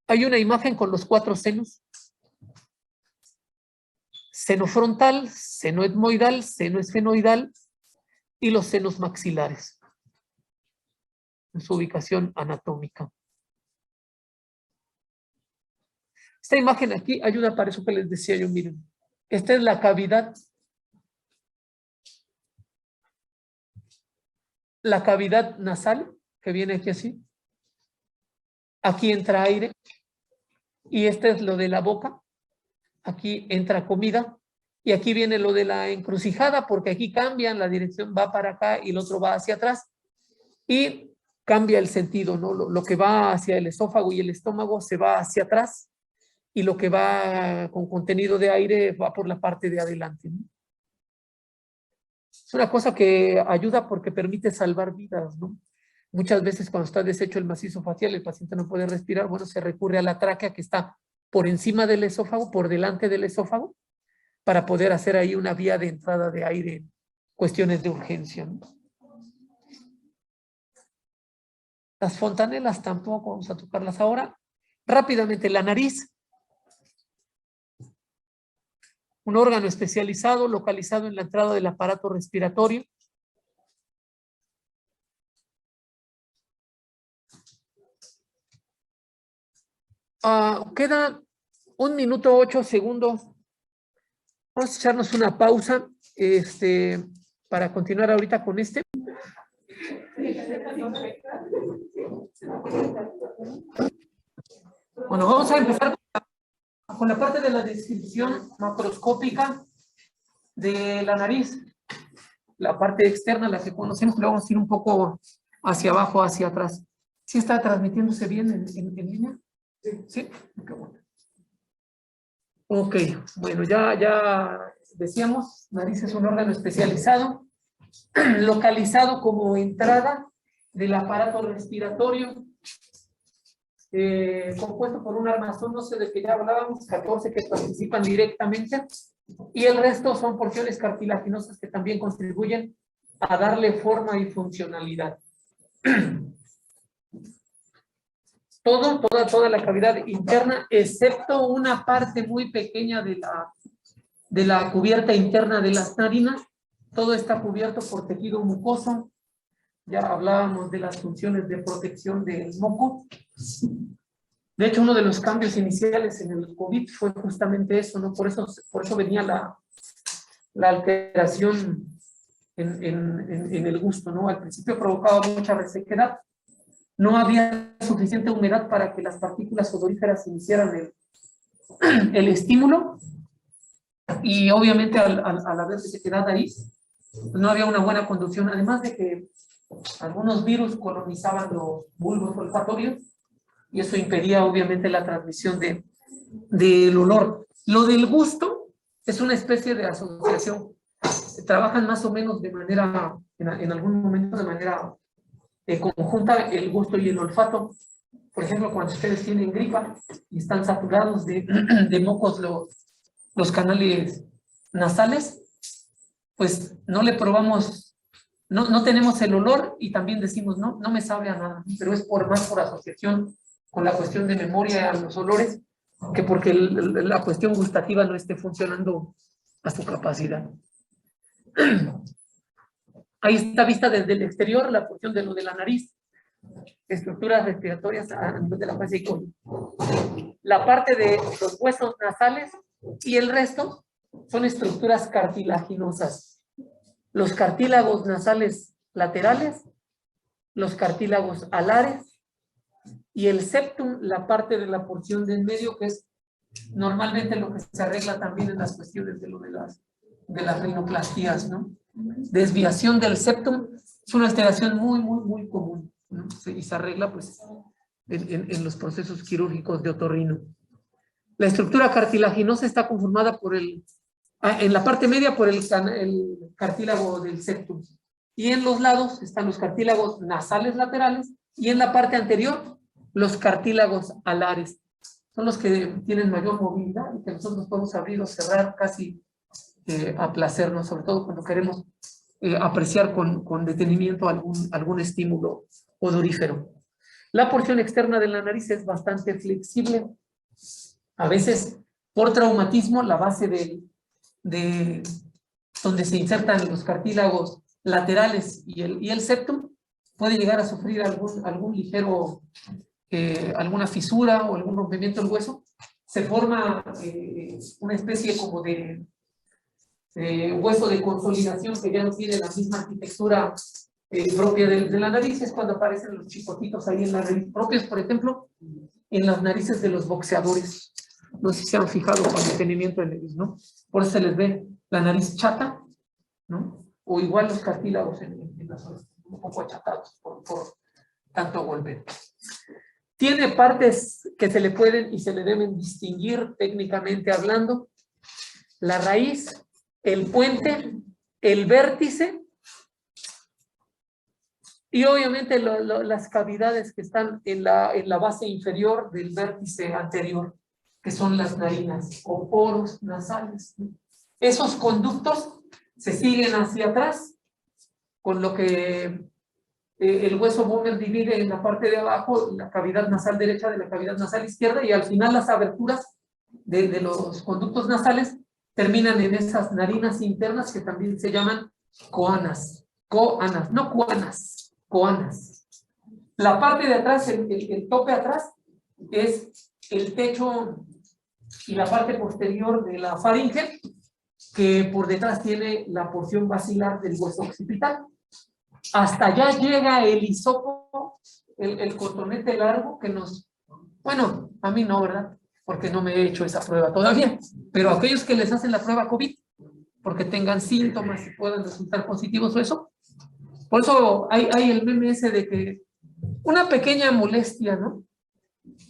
Hay una imagen con los 4 senos. Seno frontal, seno etmoidal, seno esfenoidal y los senos maxilares en su ubicación anatómica. Esta imagen aquí ayuda para eso que les decía yo, miren. Esta es la cavidad nasal, que viene aquí así. Aquí entra aire. Y este es lo de la boca. Aquí entra comida. Y aquí viene lo de la encrucijada, porque aquí cambian, la dirección va para acá y el otro va hacia atrás. Y cambia el sentido, ¿no? Lo que va hacia el esófago y el estómago se va hacia atrás. Y lo que va con contenido de aire va por la parte de adelante, ¿no? Es una cosa que ayuda porque permite salvar vidas, ¿no? Muchas veces cuando está deshecho el macizo facial, el paciente no puede respirar, bueno, se recurre a la tráquea que está por encima del esófago, por delante del esófago, para poder hacer ahí una vía de entrada de aire en cuestiones de urgencia, ¿no? Las fontanelas tampoco, vamos a tocarlas ahora. Rápidamente, la nariz. Un órgano especializado localizado en la entrada del aparato respiratorio. Queda 1 minuto 8 segundos. Vamos a echarnos una pausa para continuar ahorita con este. Bueno, vamos a empezar con la parte de la descripción macroscópica de la nariz. La parte externa, la que conocemos, le vamos a ir un poco hacia abajo, hacia atrás. ¿Sí está transmitiéndose bien en línea? Sí. Qué bueno. Ok, bueno, ya decíamos, nariz es un órgano especializado, localizado como entrada del aparato respiratorio, compuesto por un armazón, no sé de qué ya hablábamos, 14 que participan directamente, y el resto son porciones cartilaginosas que también contribuyen a darle forma y funcionalidad. Toda la cavidad interna, excepto una parte muy pequeña de la cubierta interna de las narinas, todo está cubierto por tejido mucoso. Ya hablábamos de las funciones de protección del moco. De hecho, uno de los cambios iniciales en el COVID fue justamente eso, ¿no? Por eso venía la alteración en el gusto, ¿no? Al principio provocaba mucha resequedad. No había suficiente humedad para que las partículas odoríferas iniciaran el estímulo, y obviamente al haber resequedad ahí, no había una buena conducción, además de que algunos virus colonizaban los bulbos olfatorios, y eso impedía obviamente la transmisión del olor. Lo del gusto es una especie de asociación. Trabajan más o menos de manera, en algún momento de manera conjunta, el gusto y el olfato. Por ejemplo, cuando ustedes tienen gripa y están saturados de mocos los canales nasales, pues no le probamos, no tenemos el olor, y también decimos, no me sabe a nada, pero es más por asociación con la cuestión de memoria a los olores, que porque la cuestión gustativa no esté funcionando a su capacidad. Ahí está vista desde el exterior la cuestión de lo de la nariz, estructuras respiratorias a nivel de la fase icónica. La parte de los huesos nasales y el resto son estructuras cartilaginosas. Los cartílagos nasales laterales, los cartílagos alares y el septum, la parte de la porción del medio, que es normalmente lo que se arregla también en las cuestiones de lo de las rinoplastías, ¿no? Desviación del septum es una alteración muy común, ¿no? Y se arregla pues en los procesos quirúrgicos de otorrino. La estructura cartilaginosa está conformada en la parte media por el cartílago del septum, y en los lados están los cartílagos nasales laterales, y en la parte anterior los cartílagos alares. Son los que tienen mayor movilidad y que nosotros podemos abrir o cerrar casi a placer, ¿no? Sobre todo cuando queremos apreciar con detenimiento algún estímulo odorífero. La porción externa de la nariz es bastante flexible. A veces, por traumatismo, la base de donde se insertan los cartílagos laterales y el septum puede llegar a sufrir algún ligero, alguna fisura o algún rompimiento del hueso. Se forma una especie como de hueso de consolidación que ya no tiene la misma arquitectura propia de la nariz. Es cuando aparecen los chicotitos ahí en la nariz, propios, por ejemplo, en las narices de los boxeadores. No sé si se han fijado con detenimiento de nariz, ¿no? Por eso se les ve la nariz chata, ¿no? O igual los cartílagos en las orejas, un poco achatados por tanto golpe. Tiene partes que se le pueden y se le deben distinguir técnicamente hablando: la raíz, el puente, el vértice y obviamente las cavidades que están en la base inferior del vértice anterior, que son las narinas o poros nasales. Esos conductos se siguen hacia atrás, con lo que el hueso Böhmer divide en la parte de abajo la cavidad nasal derecha de la cavidad nasal izquierda, y al final las aberturas de los conductos nasales terminan en esas narinas internas que también se llaman coanas. Coanas, no cuanas, coanas. La parte de atrás, el tope atrás, es el techo y la parte posterior de la faringe, que por detrás tiene la porción basilar del hueso occipital. Hasta allá llega el hisopo, el cotonete largo que nos... Bueno, a mí no, ¿verdad? Porque no me he hecho esa prueba todavía. Pero aquellos que les hacen la prueba COVID, porque tengan síntomas y puedan resultar positivos o eso. Por eso hay el meme ese de que una pequeña molestia, ¿no?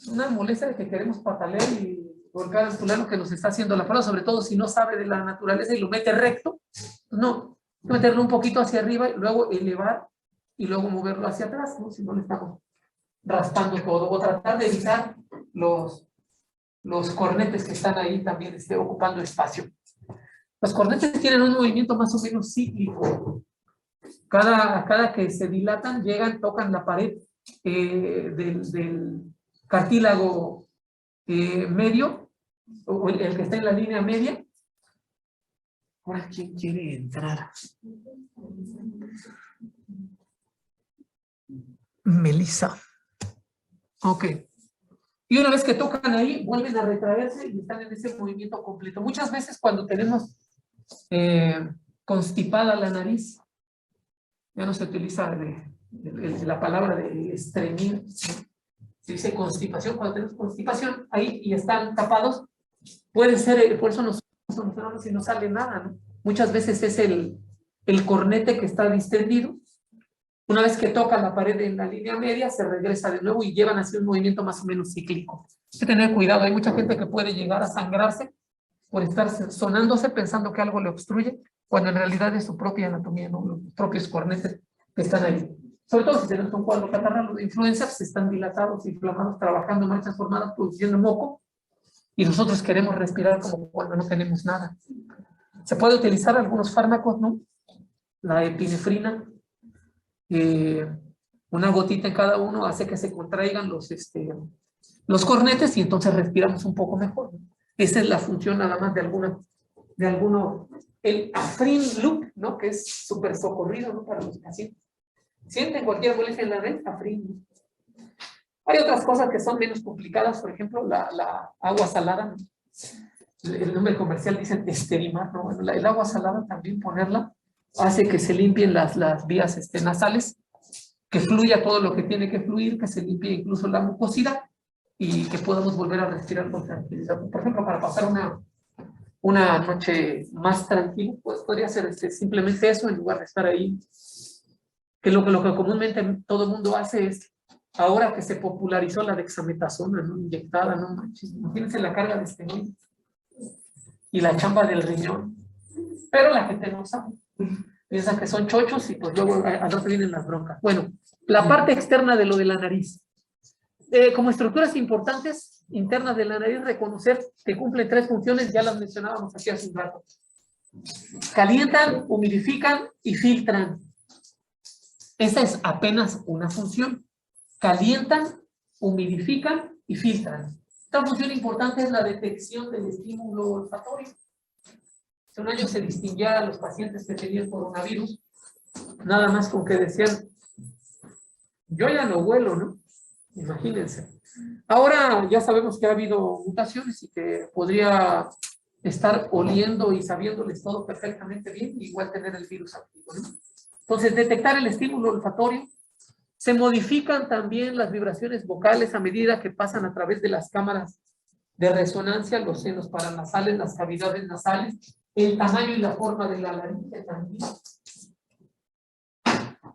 Una molestia de que queremos patalear y volcar al fulano que nos está haciendo la prueba, sobre todo si no sabe de la naturaleza y lo mete recto. No, meterlo un poquito hacia arriba y luego elevar y luego moverlo hacia atrás, ¿no? Si no le estamos raspando todo, o tratar de evitar los cornetes que están ahí también ocupando espacio. Los cornetes tienen un movimiento más o menos cíclico. Cada que se dilatan, llegan, tocan la pared del cartílago medio, o el que está en la línea media. Ahora, ¿quién quiere entrar? Melissa. Ok. Y una vez que tocan ahí, vuelven a retraerse y están en ese movimiento completo. Muchas veces cuando tenemos constipada la nariz, ya no se utiliza la palabra de estreñir, ¿no? Se dice constipación. Cuando tenemos constipación ahí y están tapados, puede ser, por eso nos solucionamos y no sale nada, ¿no? Muchas veces es el cornete que está distendido. Una vez que toca la pared en la línea media, se regresa de nuevo y llevan así un movimiento más o menos cíclico. Hay que tener cuidado, hay mucha gente que puede llegar a sangrarse por estar sonándose pensando que algo le obstruye, cuando en realidad es su propia anatomía, ¿no? Los propios cornetes que están ahí. Sobre todo si tenemos un cuadro catarral de influenza, pues están dilatados, inflamados, trabajando manchas formadas, produciendo moco, y nosotros queremos respirar como cuando no tenemos nada. Se puede utilizar algunos fármacos, ¿no? La epinefrina, una gotita en cada uno hace que se contraigan los cornetes y entonces respiramos un poco mejor, ¿no? Esa es la función nada más de alguno, el Afrin Loop, ¿no? Que es súper socorrido, ¿no? Para los pacientes. Sienten cualquier molestia en la red, Afrin. Hay otras cosas que son menos complicadas, por ejemplo, la agua salada, ¿no? El nombre comercial dice Esterimar, ¿no? Bueno, el agua salada también ponerla hace que se limpien las vías nasales, que fluya todo lo que tiene que fluir, que se limpie incluso la mucosidad y que podamos volver a respirar con tranquilidad. Por ejemplo, para pasar una noche más tranquila, pues podría ser simplemente eso en lugar de estar ahí. Que lo que comúnmente todo el mundo hace es, ahora que se popularizó la dexametasona, ¿no? Inyectada, no manches, imagínense la carga de esteroides y la chamba del riñón. Pero la gente no sabe. Piensan que son chochos y pues luego al rato vienen las broncas. Bueno, la parte externa de lo de la nariz. Como estructuras importantes internas de la nariz, reconocer que cumplen 3 funciones, ya las mencionábamos aquí hace un rato. Calientan, humidifican y filtran. Esa es apenas una función. Calientan, humidifican y filtran. Otra función importante es la detección del estímulo olfatorio. Hace un año se distinguía a los pacientes que tenían coronavirus, nada más con que decían, yo ya no huelo, ¿no? Imagínense. Ahora ya sabemos que ha habido mutaciones y que podría estar oliendo y sabiéndoles todo perfectamente bien, igual tener el virus activo, ¿no? Entonces, detectar el estímulo olfatorio. Se modifican también las vibraciones vocales a medida que pasan a través de las cámaras de resonancia, los senos paranasales, las cavidades nasales, el tamaño y la forma de la laringe también.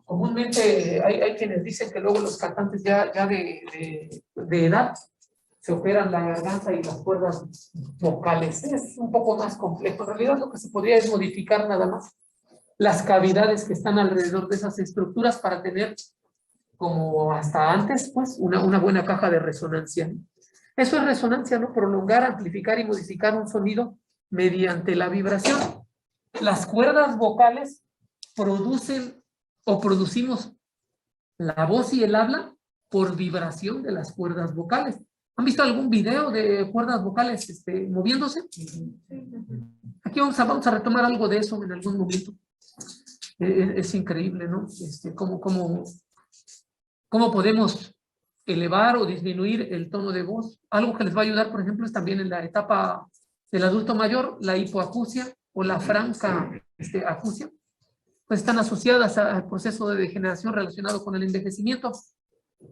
Comúnmente hay quienes dicen que luego los cantantes ya de edad se operan la garganta y las cuerdas vocales. Es un poco más complejo. En realidad lo que se podría es modificar nada más las cavidades que están alrededor de esas estructuras para tener, como hasta antes, pues, una buena caja de resonancia. Eso es resonancia, ¿no? Prolongar, amplificar y modificar un sonido mediante la vibración. Las cuerdas vocales producen o producimos la voz y el habla por vibración de las cuerdas vocales. ¿Han visto algún video de cuerdas vocales moviéndose? Aquí vamos a retomar algo de eso en algún momento. Es increíble, ¿no? Cómo podemos elevar o disminuir el tono de voz. Algo que les va a ayudar, por ejemplo, es también en la etapa del adulto mayor, la hipoacusia o la franca acusia, pues están asociadas al proceso de degeneración relacionado con el envejecimiento.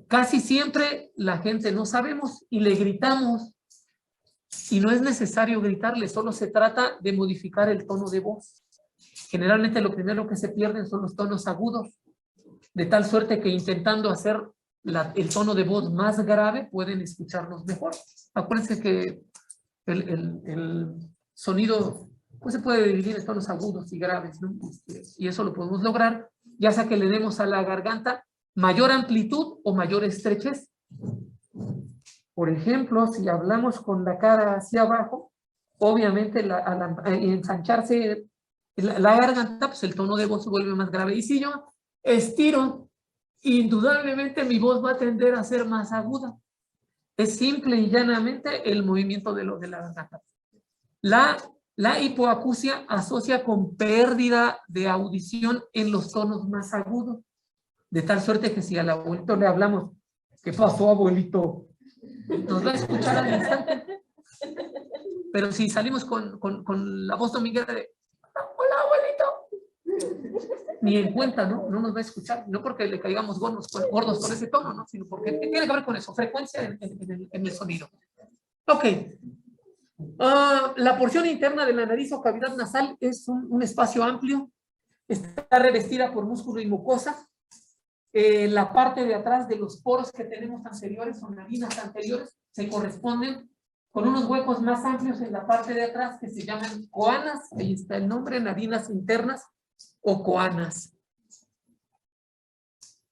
Casi siempre la gente no sabemos y le gritamos, y no es necesario gritarle, solo se trata de modificar el tono de voz. Generalmente lo primero que se pierden son los tonos agudos, de tal suerte que intentando hacer el tono de voz más grave pueden escucharnos mejor. Acuérdense que el sonido pues se puede dividir en tonos agudos y graves, ¿no? Y eso lo podemos lograr ya sea que le demos a la garganta mayor amplitud o mayor estrechez. Por ejemplo, si hablamos con la cara hacia abajo, obviamente al ensancharse la garganta, pues el tono de voz se vuelve más grave. Y si yo estiro, indudablemente mi voz va a tender a ser más aguda. Es simple y llanamente el movimiento de la garganta. La hipoacusia asocia con pérdida de audición en los tonos más agudos. De tal suerte que si al abuelito le hablamos, ¿qué pasó, abuelito? Nos va a escuchar al instante. Pero si salimos con la voz dominguera de hola, abuelito, ni en cuenta, ¿no? No nos va a escuchar, no porque le caigamos gordos con ese tono, ¿no? Sino porque tiene que ver con eso, frecuencia en el sonido. Ok. La porción interna de la nariz o cavidad nasal es un espacio amplio, está revestida por músculo y mucosa. La parte de atrás de los poros que tenemos anteriores o narinas anteriores se corresponden con unos huecos más amplios en la parte de atrás que se llaman coanas. Ahí está el nombre, narinas internas o coanas.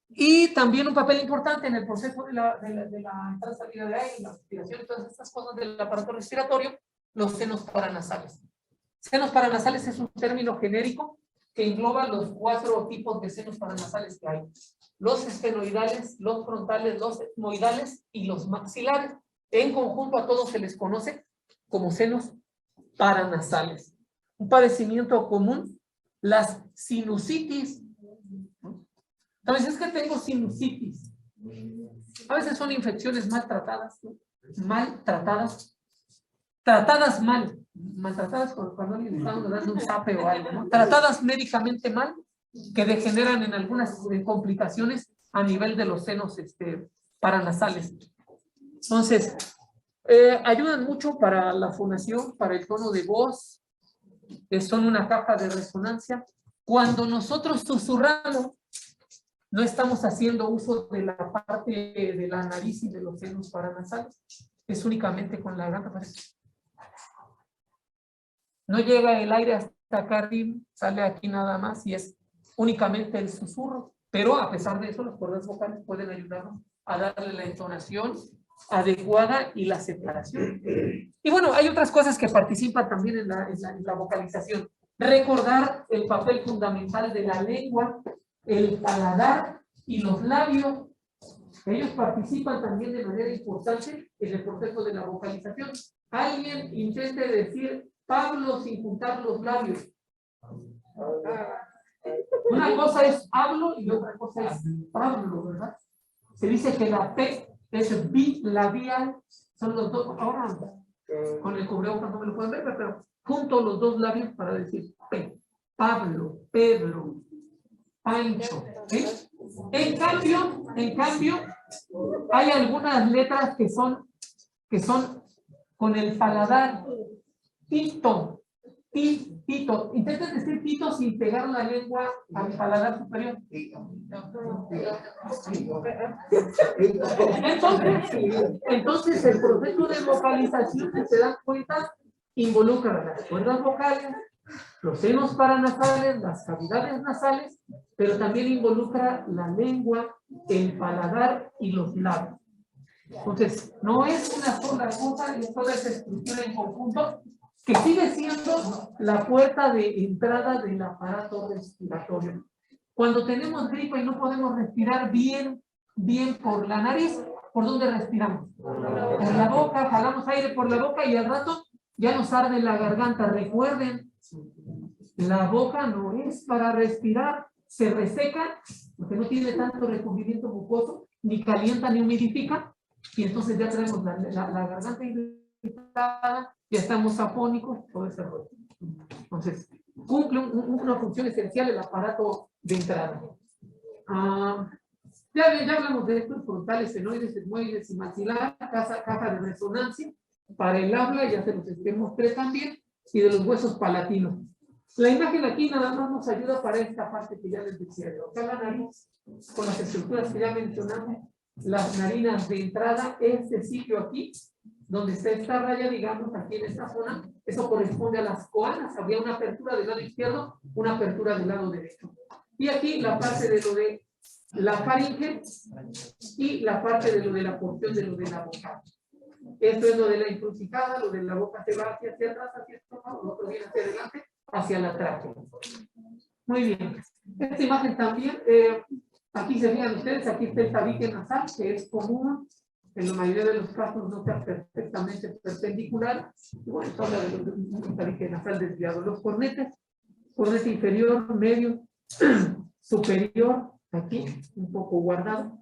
Y también un papel importante en el proceso de la entrada y salida de aire, la respiración y todas estas cosas del aparato respiratorio, los senos paranasales. Senos paranasales es un término genérico que engloba los 4 tipos de senos paranasales que hay. Los esfenoidales, los frontales, los etmoidales y los maxilares. En conjunto a todos se les conoce como senos paranasales. Un padecimiento común, las sinusitis. A veces es que tengo sinusitis. A veces son infecciones maltratadas, ¿no? Maltratadas. Tratadas mal. Maltratadas cuando alguien está dando un zape o algo, ¿no? Tratadas médicamente mal, que degeneran en algunas complicaciones a nivel de los senos paranasales. Entonces, ayudan mucho para la fonación, para el tono de voz, son una caja de resonancia. Cuando nosotros susurramos, no estamos haciendo uso de la parte de la nariz y de los senos paranasales, es únicamente con la garganta. No llega el aire hasta acá arriba, sale aquí nada más y es únicamente el susurro, pero a pesar de eso las cuerdas vocales pueden ayudarnos a darle la entonación adecuada y la separación. Y bueno, hay otras cosas que participan también en la vocalización. Recordar el papel fundamental de la lengua, el paladar y los labios. Ellos participan también de manera importante en el proceso de la vocalización. Alguien intente decir Pablo sin juntar los labios. Una cosa es hablo y otra cosa es Pablo, ¿verdad? Se dice que la P es bilabial, son los dos. Ahora con el cubrebocas no me lo pueden ver, pero junto los dos labios para decir P. Pablo, Pedro, Pancho. ¿Sí? En cambio, hay algunas letras que son con el paladar. Tito, tito. Intenten decir tito sin pegar la lengua al paladar superior. Entonces el proceso de vocalización, si se dan cuenta, involucra las cuerdas vocales, los senos paranasales, las cavidades nasales, pero también involucra la lengua, el paladar y los labios. Entonces, no es una sola cosa, es toda esa estructura en conjunto que sigue siendo la puerta de entrada del aparato respiratorio. Cuando tenemos gripa y no podemos respirar bien por la nariz, ¿por dónde respiramos? Por la boca, jalamos aire por la boca y al rato ya nos arde la garganta. Recuerden, la boca no es para respirar, se reseca porque no tiene tanto recubrimiento mucoso ni calienta ni humidifica, y entonces ya tenemos la garganta irritada, ya estamos afónicos, todo ese rollo. Entonces, cumple una función esencial el aparato de entrada. Ya hablamos de estos frontales, senoides, etmoides y maxilar, caja de resonancia para el habla, ya se los mostré también, y de los huesos palatinos. La imagen aquí nada más nos ayuda para esta parte que ya les decía. Acá la nariz, con las estructuras que ya mencionamos, las narinas de entrada, este sitio aquí, donde está esta raya, digamos, aquí en esta zona, eso corresponde a las coanas. Había una apertura del lado izquierdo, una apertura del lado derecho. Y aquí la parte de lo de la faringe y la parte de lo de la porción de lo de la boca. Esto es lo de la encrucijada, lo de la boca se va hacia atrás, hacia el estómago, lo otro viene hacia adelante, hacia la tráquea. Muy bien. Esta imagen también, aquí se fijan ustedes, aquí está el tabique nasal, que es común, en la mayoría de los casos no está perfectamente perpendicular. Y bueno, esto habla de un tabique nasal desviado. Los cornetes, cornete inferior, medio, superior, aquí, un poco guardado.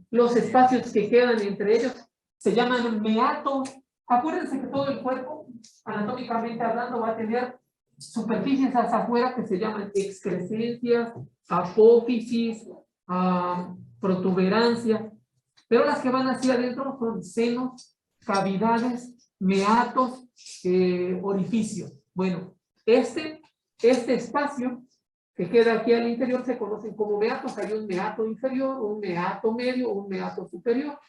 Los espacios que quedan entre ellos se llaman meato. Acuérdense que todo el cuerpo, anatómicamente hablando, va a tener superficies hacia afuera que se llaman excrescencias, apófisis, protuberancia, pero las que van hacia adentro son senos, cavidades, meatos, orificios. Bueno, este espacio que queda aquí al interior se conocen como meatos. Hay un meato inferior, un meato medio, un meato superior.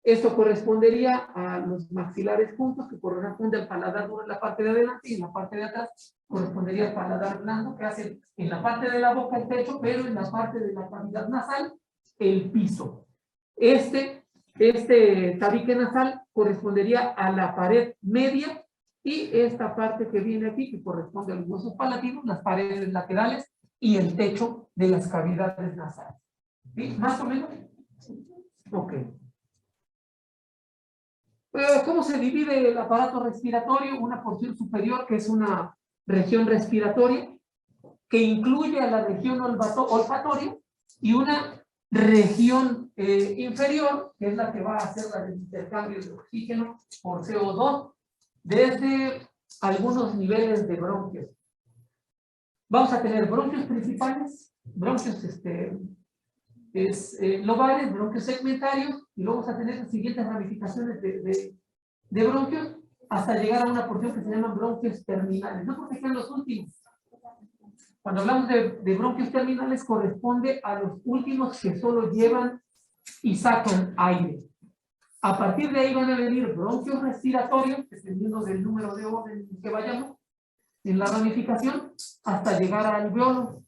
Esto correspondería a los maxilares juntos, que corresponde al paladar duro en la parte de adelante, y en la parte de atrás correspondería al paladar blando, que hace en la parte de la boca el techo, pero en la parte de la cavidad nasal el piso. Este tabique nasal correspondería a la pared media, y esta parte que viene aquí, que corresponde a los huesos palatinos, las paredes laterales y el techo de las cavidades nasales. ¿Sí? ¿Más o menos? Ok. ¿Cómo se divide el aparato respiratorio? Una porción superior, que es una región respiratoria, que incluye a la región olfatoria, y una región inferior, que es la que va a hacer la del intercambio de oxígeno por CO2, desde algunos niveles de bronquios. Vamos a tener bronquios principales, bronquios lobares, bronquios segmentarios, y luego vamos a tener las siguientes ramificaciones de bronquios hasta llegar a una porción que se llaman bronquios terminales. No porque sean los últimos. Cuando hablamos de bronquios terminales, corresponde a los últimos que solo llevan y sacan aire. A partir de ahí van a venir bronquios respiratorios, dependiendo del número de orden que vayamos en la ramificación, hasta llegar al alveolo.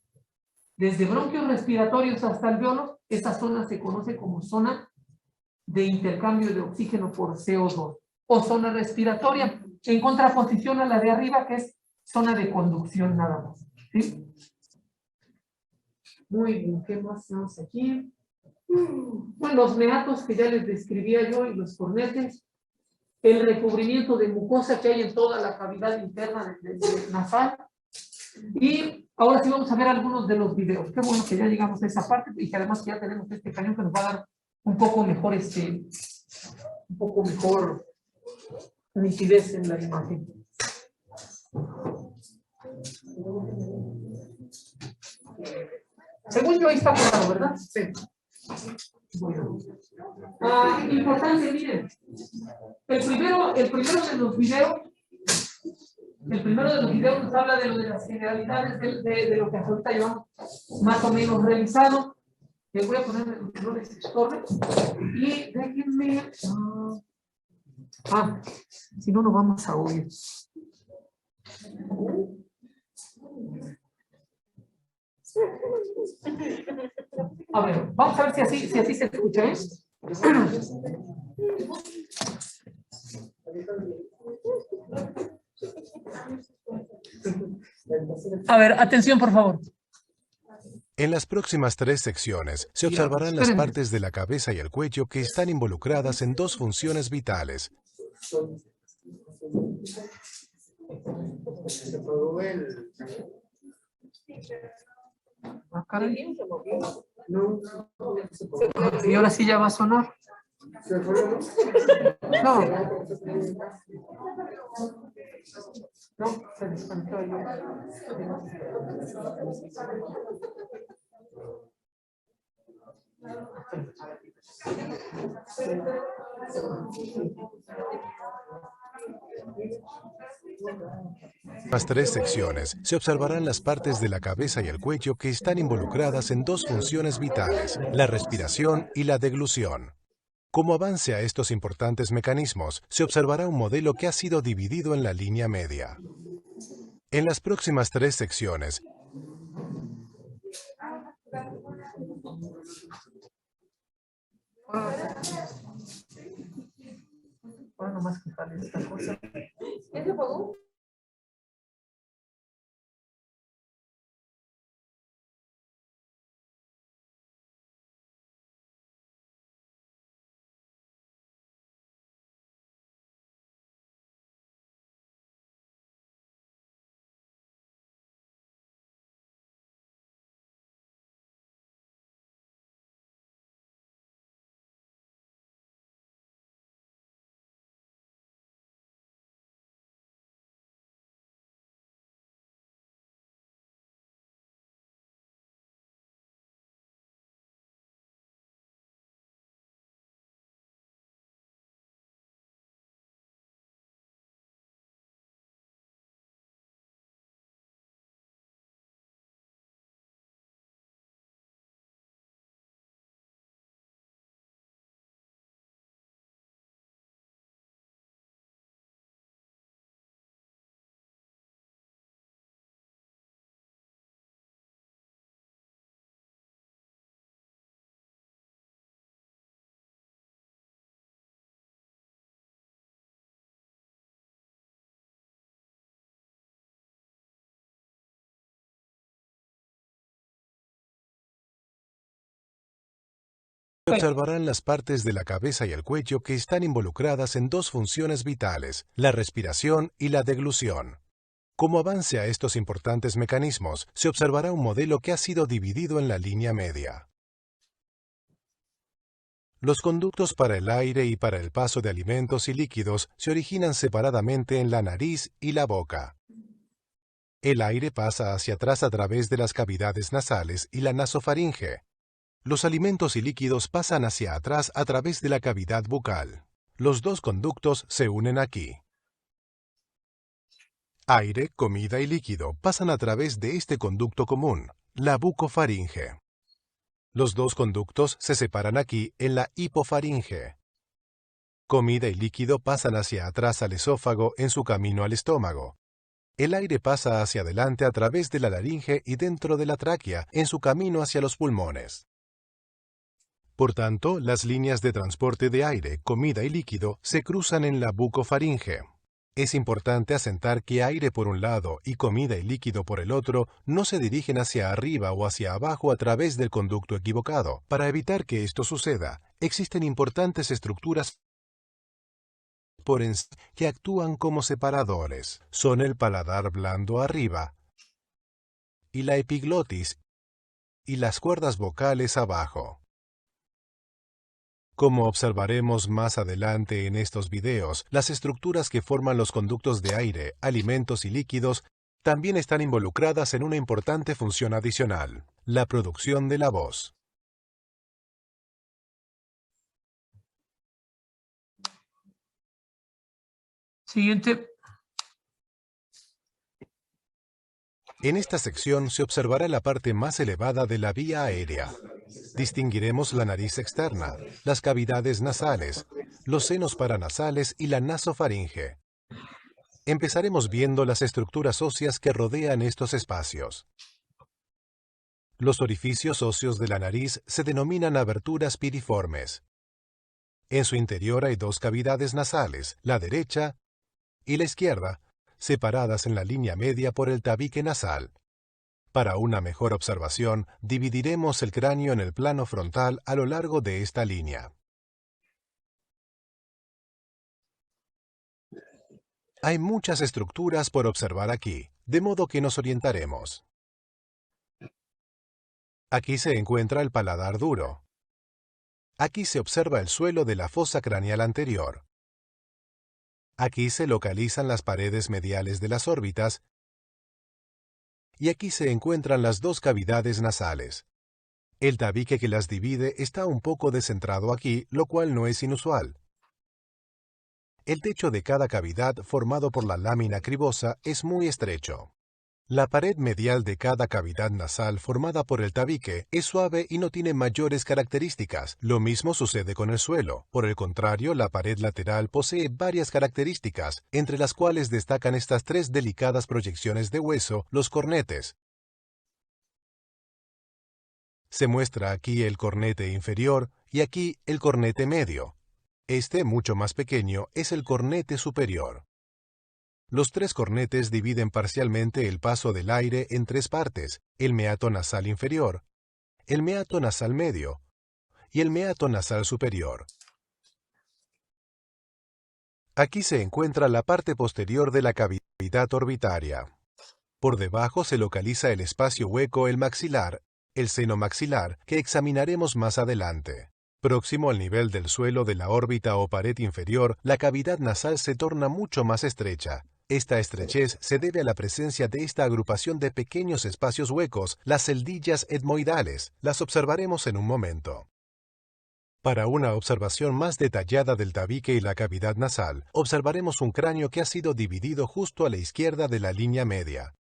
Desde bronquios respiratorios hasta alveolos, esta zona se conoce como zona de intercambio de oxígeno por CO2, o zona respiratoria, en contraposición a la de arriba, que es zona de conducción nada más. ¿Sí? Muy bien, ¿qué más tenemos aquí? Bueno, los meatos que ya les describía yo, y los cornetes, el recubrimiento de mucosa que hay en toda la cavidad interna del nasal. Y ahora sí vamos a ver algunos de los videos. Qué bueno que ya llegamos a esa parte, y que además ya tenemos este cañón que nos va a dar un poco mejor nitidez en la imagen. Según yo ahí está claro, ¿verdad? Sí. Bueno. Importante, miren. El primero de los videos nos habla de lo de las generalidades de lo que hasta ahorita llevamos más o menos revisado. Les voy a poner los colores Torres y déjenme. Si no, no vamos a oír. A ver, vamos a ver si así se escucha, ¿eh? A ver, atención, por favor. En las próximas 3 secciones se observarán las partes de la cabeza y el cuello que están involucradas en 2 funciones vitales. Y ahora sí ya va a sonar. No. No, se desconectó yo. En las tres secciones se observarán las partes de la cabeza y el cuello que están involucradas en dos funciones vitales, la respiración y la deglución. Como avance a estos importantes mecanismos, se observará un modelo que ha sido dividido en la línea media. En las próximas tres secciones, Ahora nomás que sale esta cosa. se observarán las partes de la cabeza y el cuello que están involucradas en dos funciones vitales, la respiración y la deglución. Como avance a estos importantes mecanismos, se observará un modelo que ha sido dividido en la línea media. Los conductos para el aire y para el paso de alimentos y líquidos se originan separadamente en la nariz y la boca. El aire pasa hacia atrás a través de las cavidades nasales y la nasofaringe. Los alimentos y líquidos pasan hacia atrás a través de la cavidad bucal. Los dos conductos se unen aquí. Aire, comida y líquido pasan a través de este conducto común, la bucofaringe. Los dos conductos se separan aquí en la hipofaringe. Comida y líquido pasan hacia atrás al esófago en su camino al estómago. El aire pasa hacia adelante a través de la laringe y dentro de la tráquea en su camino hacia los pulmones. Por tanto, las líneas de transporte de aire, comida y líquido se cruzan en la bucofaringe. Es importante asentar que aire por un lado y comida y líquido por el otro no se dirigen hacia arriba o hacia abajo a través del conducto equivocado. Para evitar que esto suceda, existen importantes estructuras que actúan como separadores. Son el paladar blando arriba y la epiglotis y las cuerdas vocales abajo. Como observaremos más adelante en estos videos, las estructuras que forman los conductos de aire, alimentos y líquidos también están involucradas en una importante función adicional, la producción de la voz. Siguiente. En esta sección se observará la parte más elevada de la vía aérea. Distinguiremos la nariz externa, las cavidades nasales, los senos paranasales y la nasofaringe. Empezaremos viendo las estructuras óseas que rodean estos espacios. Los orificios óseos de la nariz se denominan aberturas piriformes. En su interior hay dos cavidades nasales, la derecha y la izquierda, separadas en la línea media por el tabique nasal. Para una mejor observación, dividiremos el cráneo en el plano frontal a lo largo de esta línea. Hay muchas estructuras por observar aquí, de modo que nos orientaremos. Aquí se encuentra el paladar duro. Aquí se observa el suelo de la fosa craneal anterior. Aquí se localizan las paredes mediales de las órbitas y aquí se encuentran las dos cavidades nasales. El tabique que las divide está un poco descentrado aquí, lo cual no es inusual. El techo de cada cavidad formado por la lámina cribosa es muy estrecho. La pared medial de cada cavidad nasal formada por el tabique es suave y no tiene mayores características. Lo mismo sucede con el suelo. Por el contrario, la pared lateral posee varias características, entre las cuales destacan estas tres delicadas proyecciones de hueso, los cornetes. Se muestra aquí el cornete inferior y aquí el cornete medio. Este, mucho más pequeño, es el cornete superior. Los tres cornetes dividen parcialmente el paso del aire en tres partes: el meato nasal inferior, el meato nasal medio y el meato nasal superior. Aquí se encuentra la parte posterior de la cavidad orbitaria. Por debajo se localiza el espacio hueco, el maxilar, el seno maxilar, que examinaremos más adelante. Próximo al nivel del suelo de la órbita o pared inferior, la cavidad nasal se torna mucho más estrecha. Esta estrechez se debe a la presencia de esta agrupación de pequeños espacios huecos, las celdillas etmoidales. Las observaremos en un momento. Para una observación más detallada del tabique y la cavidad nasal, observaremos un cráneo que ha sido dividido justo a la izquierda de la línea media.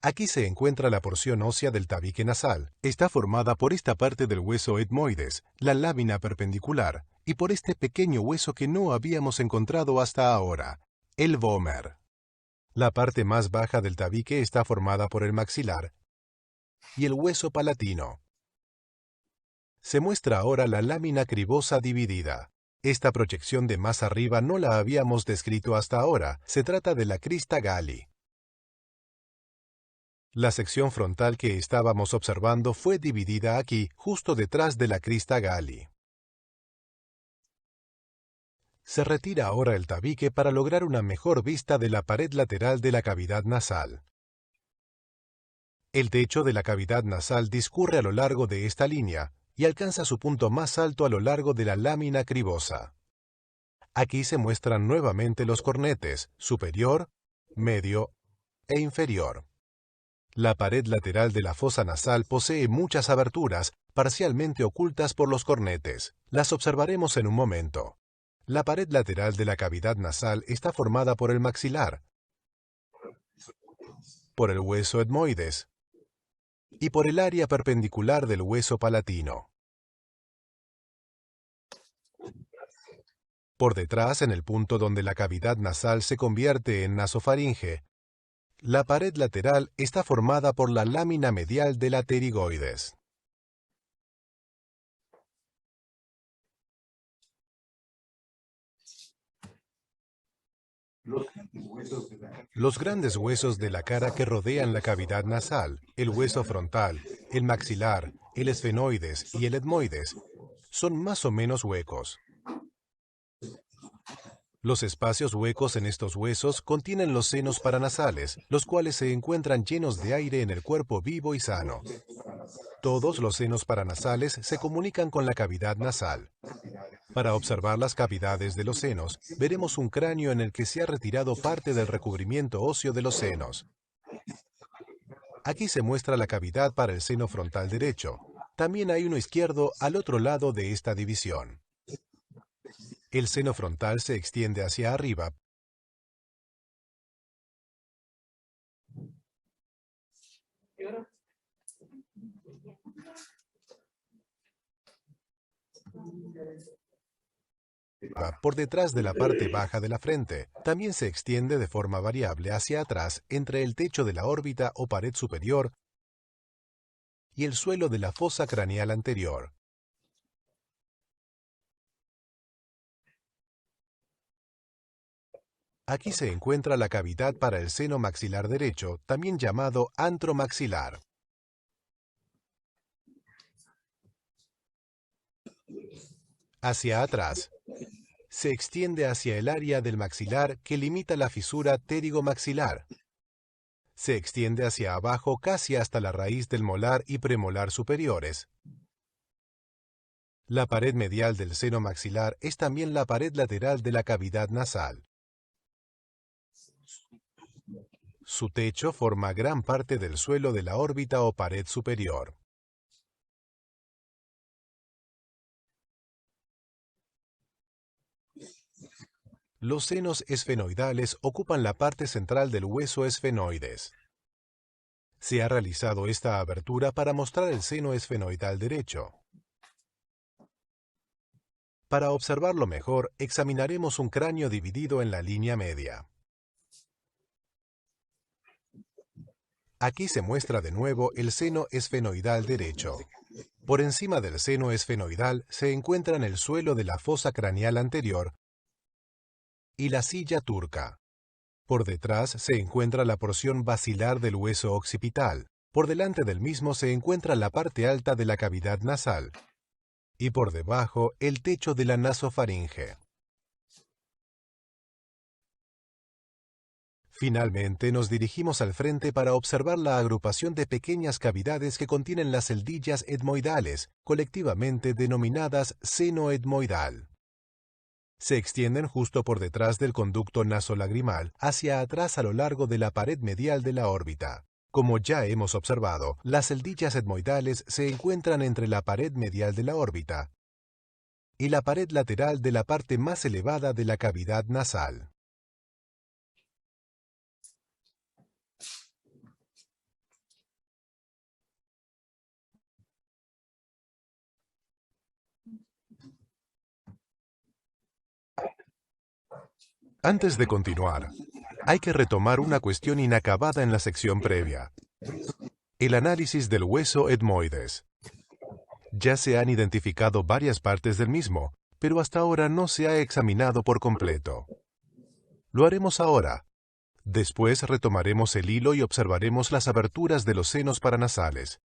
Aquí se encuentra la porción ósea del tabique nasal. Está formada por esta parte del hueso etmoides, la lámina perpendicular, y por este pequeño hueso que no habíamos encontrado hasta ahora, el vómer. La parte más baja del tabique está formada por el maxilar y el hueso palatino. Se muestra ahora la lámina cribosa dividida. Esta proyección de más arriba no la habíamos descrito hasta ahora. Se trata de la crista Galli. La sección frontal que estábamos observando fue dividida aquí, justo detrás de la crista Galli. Se retira ahora el tabique para lograr una mejor vista de la pared lateral de la cavidad nasal. El techo de la cavidad nasal discurre a lo largo de esta línea y alcanza su punto más alto a lo largo de la lámina cribosa. Aquí se muestran nuevamente los cornetes, superior, medio e inferior. La pared lateral de la fosa nasal posee muchas aberturas, parcialmente ocultas por los cornetes. Las observaremos en un momento. La pared lateral de la cavidad nasal está formada por el maxilar, por el hueso etmoides y por el área perpendicular del hueso palatino. Por detrás, en el punto donde la cavidad nasal se convierte en nasofaringe, la pared lateral está formada por la lámina medial de la pterigoides. Los grandes huesos de la cara que rodean la cavidad nasal, el hueso frontal, el maxilar, el esfenoides y el etmoides, son más o menos huecos. Los espacios huecos en estos huesos contienen los senos paranasales, los cuales se encuentran llenos de aire en el cuerpo vivo y sano. Todos los senos paranasales se comunican con la cavidad nasal. Para observar las cavidades de los senos, veremos un cráneo en el que se ha retirado parte del recubrimiento óseo de los senos. Aquí se muestra la cavidad para el seno frontal derecho. También hay uno izquierdo al otro lado de esta división. El seno frontal se extiende hacia arriba. Por detrás de la parte baja de la frente. También se extiende de forma variable hacia atrás entre el techo de la órbita o pared superior y el suelo de la fosa craneal anterior. Aquí se encuentra la cavidad para el seno maxilar derecho, también llamado antro maxilar. Hacia atrás. Se extiende hacia el área del maxilar que limita la fisura pterigomaxilar. Se extiende hacia abajo casi hasta la raíz del molar y premolar superiores. La pared medial del seno maxilar es también la pared lateral de la cavidad nasal. Su techo forma gran parte del suelo de la órbita o pared superior. Los senos esfenoidales ocupan la parte central del hueso esfenoides. Se ha realizado esta abertura para mostrar el seno esfenoidal derecho. Para observarlo mejor, examinaremos un cráneo dividido en la línea media. Aquí se muestra de nuevo el seno esfenoidal derecho. Por encima del seno esfenoidal se encuentran el suelo de la fosa craneal anterior y la silla turca. Por detrás se encuentra la porción basilar del hueso occipital. Por delante del mismo se encuentra la parte alta de la cavidad nasal. Y por debajo el techo de la nasofaringe. Finalmente nos dirigimos al frente para observar la agrupación de pequeñas cavidades que contienen las celdillas etmoidales, colectivamente denominadas seno etmoidal. Se extienden justo por detrás del conducto nasolagrimal, hacia atrás a lo largo de la pared medial de la órbita. Como ya hemos observado, las celdillas etmoidales se encuentran entre la pared medial de la órbita y la pared lateral de la parte más elevada de la cavidad nasal. Antes de continuar, hay que retomar una cuestión inacabada en la sección previa: el análisis del hueso etmoides. Ya se han identificado varias partes del mismo, pero hasta ahora no se ha examinado por completo. Lo haremos ahora. Después retomaremos el hilo y observaremos las aberturas de los senos paranasales.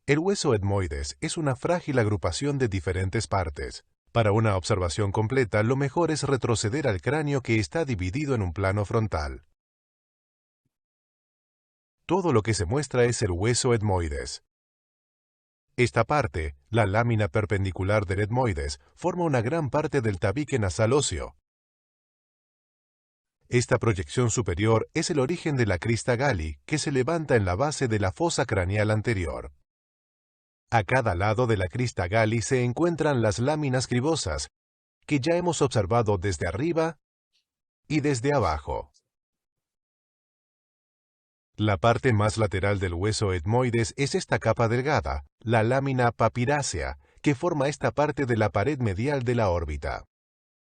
El hueso etmoides es una frágil agrupación de diferentes partes. Para una observación completa, lo mejor es retroceder al cráneo, que está dividido en un plano frontal. Todo lo que se muestra es el hueso etmoides. Esta parte, la lámina perpendicular del etmoides, forma una gran parte del tabique nasal óseo. Esta proyección superior es el origen de la crista Galli, que se levanta en la base de la fosa craneal anterior. A cada lado de la crista Galli se encuentran las láminas cribosas, que ya hemos observado desde arriba y desde abajo. La parte más lateral del hueso etmoides es esta capa delgada, la lámina papirácea, que forma esta parte de la pared medial de la órbita.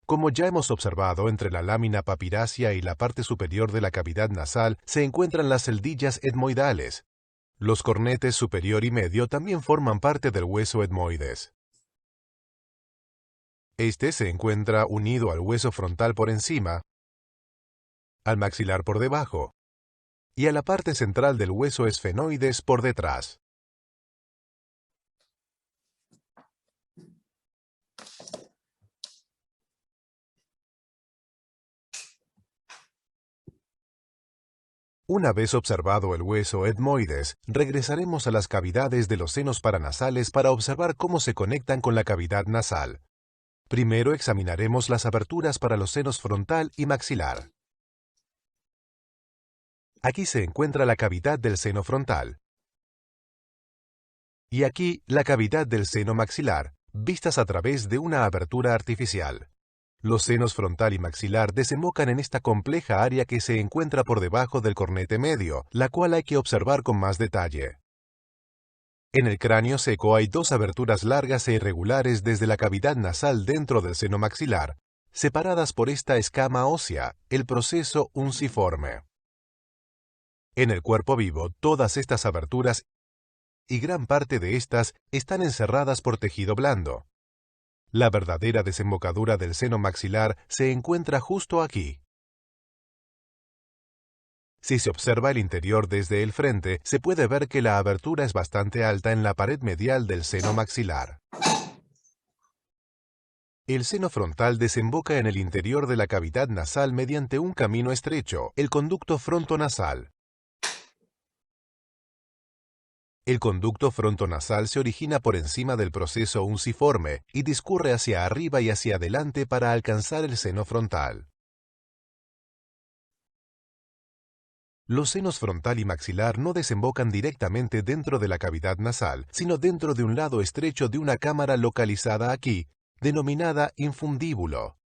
Como ya hemos observado, entre la lámina papirácea y la parte superior de la cavidad nasal se encuentran las celdillas etmoidales. Los cornetes superior y medio también forman parte del hueso etmoides. Este se encuentra unido al hueso frontal por encima, al maxilar por debajo y a la parte central del hueso esfenoides por detrás. Una vez observado el hueso etmoides, regresaremos a las cavidades de los senos paranasales para observar cómo se conectan con la cavidad nasal. Primero examinaremos las aberturas para los senos frontal y maxilar. Aquí se encuentra la cavidad del seno frontal. Y aquí la cavidad del seno maxilar, vistas a través de una abertura artificial. Los senos frontal y maxilar desembocan en esta compleja área que se encuentra por debajo del cornete medio, la cual hay que observar con más detalle. En el cráneo seco hay dos aberturas largas e irregulares desde la cavidad nasal dentro del seno maxilar, separadas por esta escama ósea, el proceso unciforme. En el cuerpo vivo, todas estas aberturas y gran parte de estas están encerradas por tejido blando. La verdadera desembocadura del seno maxilar se encuentra justo aquí. Si se observa el interior desde el frente, se puede ver que la abertura es bastante alta en la pared medial del seno maxilar. El seno frontal desemboca en el interior de la cavidad nasal mediante un camino estrecho, el conducto frontonasal. El conducto frontonasal se origina por encima del proceso unciforme y discurre hacia arriba y hacia adelante para alcanzar el seno frontal. Los senos frontal y maxilar no desembocan directamente dentro de la cavidad nasal, sino dentro de un lado estrecho de una cámara localizada aquí, denominada infundíbulo.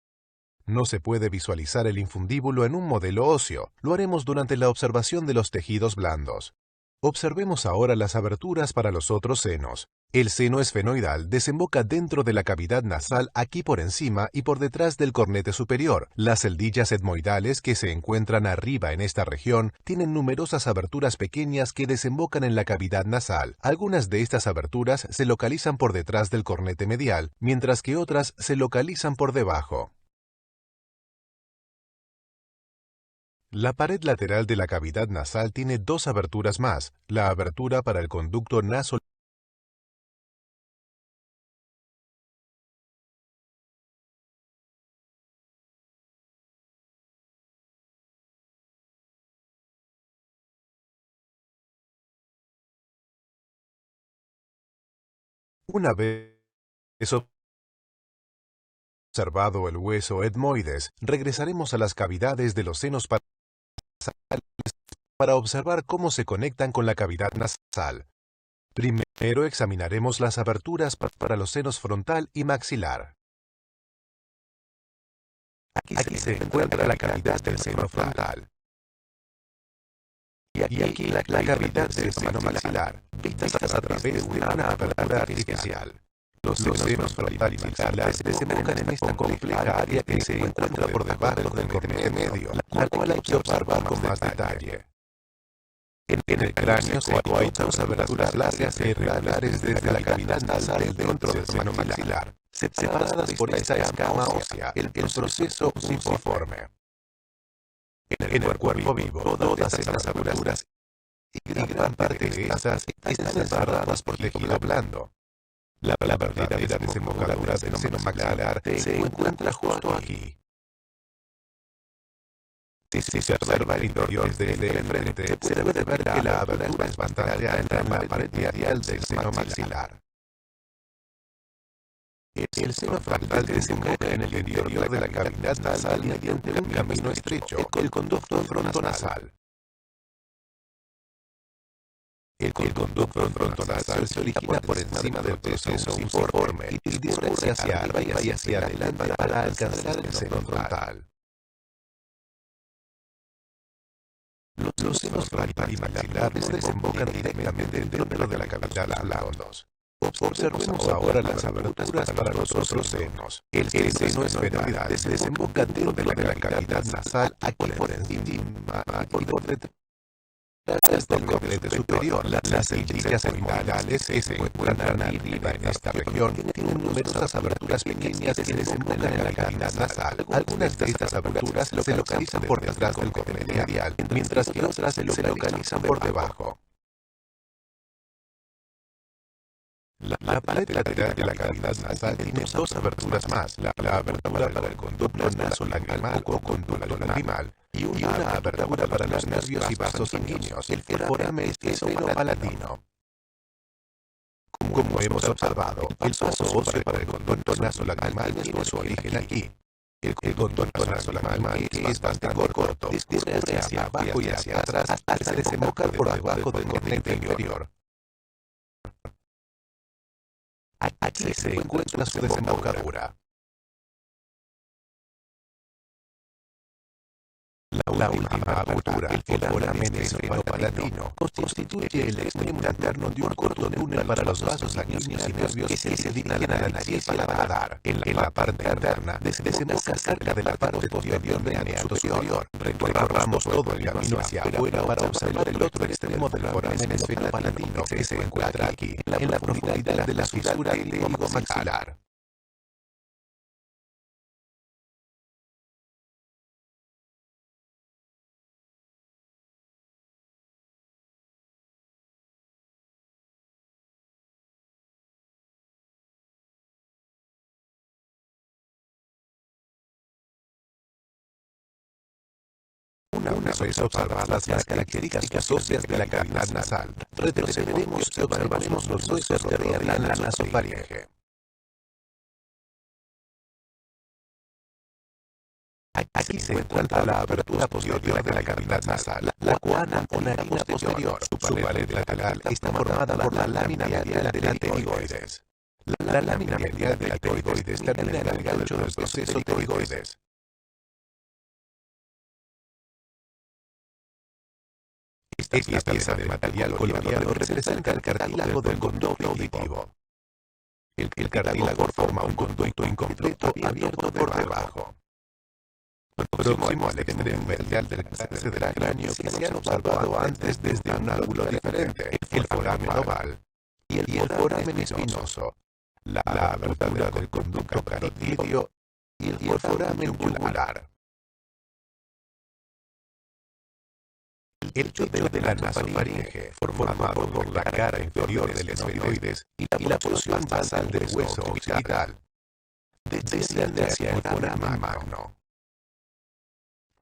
No se puede visualizar el infundíbulo en un modelo óseo, lo haremos durante la observación de los tejidos blandos. Observemos ahora las aberturas para los otros senos. El seno esfenoidal desemboca dentro de la cavidad nasal aquí por encima y por detrás del cornete superior. Las celdillas etmoidales que se encuentran arriba en esta región tienen numerosas aberturas pequeñas que desembocan en la cavidad nasal. Algunas de estas aberturas se localizan por detrás del cornete medial, mientras que otras se localizan por debajo. La pared lateral de la cavidad nasal tiene dos aberturas más, la abertura para el conducto naso. Una vez observado el hueso etmoides, regresaremos a las cavidades de los senos para observar cómo se conectan con la cavidad nasal. Primero examinaremos las aberturas para los senos frontal y maxilar. Aquí se encuentra la cavidad del seno frontal. Y aquí la cavidad del seno maxilar, vistas a través de una abertura artificial. Los senos frontal y maxilar desembocan en esta compleja área que se encuentra por debajo del cornete medio, la cual hay que observar con más detalle. En el cráneo seco hay dos aberturas largas e irregulares desde la cavidad nasal dentro del seno maxilar, separadas por esta escama ósea, el proceso unciforme. En el cuerpo vivo, todas estas aberturas y gran parte de estas están encerradas por tejido blando. La verdadera desembocadura del seno maxilar se encuentra justo aquí. Si se observa el interior desde el frente, se debe ver que la abertura es bastante alta en la pared medial del seno maxilar. El seno frontal desemboca en el interior de la cavidad nasal mediante un camino estrecho, el conducto frontonasal. El conducto frontonasal se origina por encima del proceso unciforme y discurre hacia arriba y hacia adelante para alcanzar el seno frontal. Los senos frontal y maxilar no desembocan directamente dentro de la cavidad blandos. Observemos ahora las aberturas para los otros senos. El seno esfenoidal desemboca dentro de la cavidad nasal aquí por encima y por detrás del cornete superior. Las celdillas etmoidales que se encuentran arriba en esta región tienen numerosas aberturas pequeñas que desembocan en la cavidad nasal. Algunas de estas aberturas se localizan por detrás del cornete medial, mientras que otras se localizan por debajo. La pared lateral de la cavidad nasal tiene dos aberturas más, la abertura para el conducto nasolacrimal o conducto lagrimal y una abertura para los nervios y vasos sanguíneos, el foramen esfenopalatino. Como hemos observado, el paso óseo para el conducto nasolacrimal tiene su origen aquí. El conducto nasolacrimal, que es bastante corto, discurre hacia abajo y hacia atrás hasta desembocar por debajo del cornete inferior. Aquí se encuentra su desembocadura. La última abertura, el foramen esfenopalatino, constituye el extremo interno de un corto túnel para los vasos sanguíneos y nervios que se dirigen a la nariz y al paladar. En la parte interna, desemboca cerca de la parte posterior del meato superior. Recorramos todo el camino hacia afuera para observar el otro extremo del foramen esfenopalatino que se encuentra aquí, en la profundidad de la fisura ilíaco-maxilar. Una vez observadas las características óseas de la cavidad nasal, retrocederemos y observaremos los huesos que rodean la nasofaringe. Aquí se encuentra la abertura posterior de la cavidad nasal, la coana o narina posterior. Su pared lateral está formada por la lámina medial de la pterigoides. La lámina medial de la pterigoides termina en el gancho del proceso pterigoides. Esta pieza de material coloriado representa el cartílago del conducto auditivo. El cartílago forma un conducto incompleto abierto por debajo. Próximo al extremo medial del cráneo que se han observado antes desde un ángulo diferente, el foramen oval y el foramen espinoso, la abertura del conducto carotídeo y el foramen yugular. El techo de la nasofaringe, formado por la cara inferior del esferoides y la porción basal del hueso occipital, desciende hacia el foramen magno.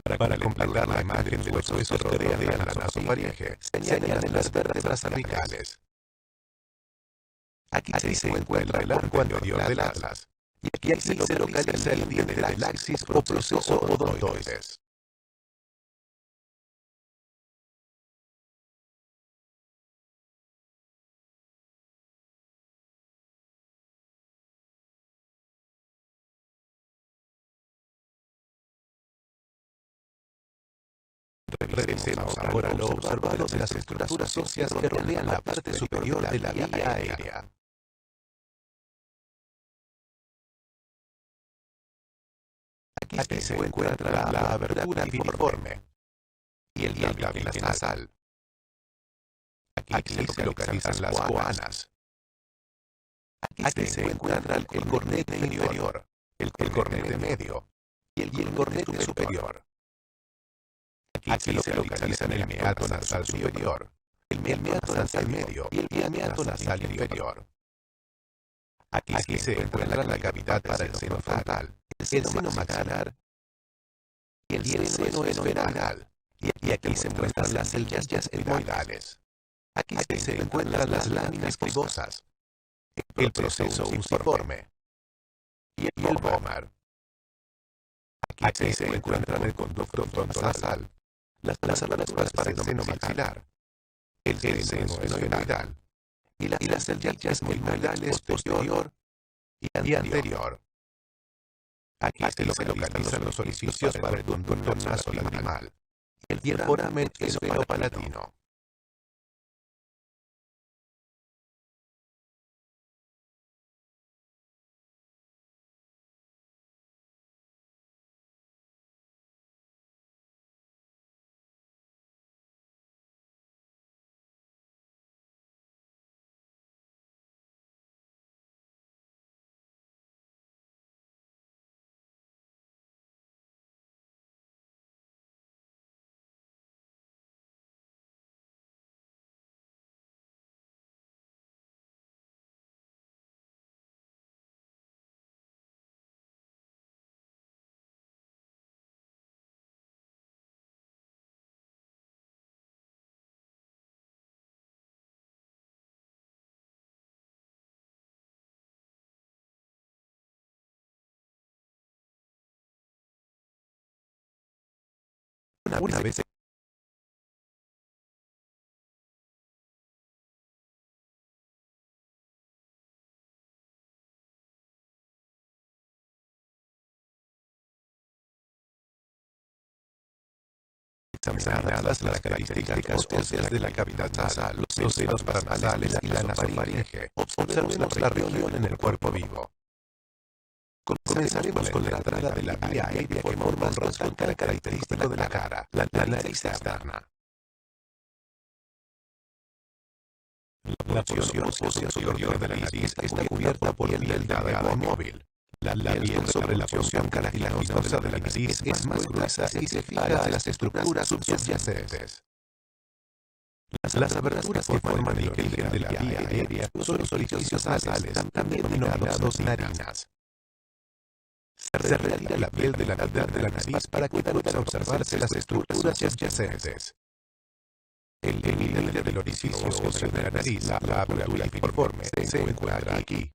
Para completar la imagen de los huesos que rodean la nasofaringe, se añaden las vértebras cervicales. Aquí se encuentra el arco anterior del atlas, y aquí se localiza el diente del axis o proceso odontoides. Revisemos ahora lo observado de las estructuras óseas que rodean la parte superior de la vía aérea. Aquí se encuentra la abertura piriforme y el diafragma nasal. Aquí se localizan las coanas. Aquí se encuentra el cornete inferior, el cornete medio y el cornete superior. Aquí se localizan el meato nasal superior, el meato nasal medio y el meato nasal inferior. Aquí se encuentra la cavidad para el seno frontal, el seno maxilar y el seno esfenoidal. Y aquí se encuentran las células etmoidales. Aquí se encuentran las láminas cribosas, el proceso unciforme y el vómer. Aquí se encuentran el conducto frontonasal, las aberturas para el seno maxilar, el seno esfenoidal y las células etmoidales posterior y anterior. Aquí se localizan los orificios para el conducto nasolacrimal y el foramen esfenopalatino. Una vez examinadas las características óseas de la cavidad nasal, los senos paranasales y la nasofaringe, observemos la reunión en el cuerpo vivo. Comenzaremos con la entrada de la vía aérea que forma el rostro característico de la cara, la nariz externa. La porción ósea superior de la nariz está cubierta por piel delgada móvil. La piel sobre la porción cartilaginosa de la nariz es más gruesa y se fija hacia las estructuras subyacentes. Las aberturas que forman el origen de la vía aérea son los orificios nasales, también denominados narinas. Se retira la piel de la mitad de la nariz para que puedan observarse las estructuras adyacentes. El límite del orificio óseo de la nariz, la abertura filiforme, se encuentra aquí.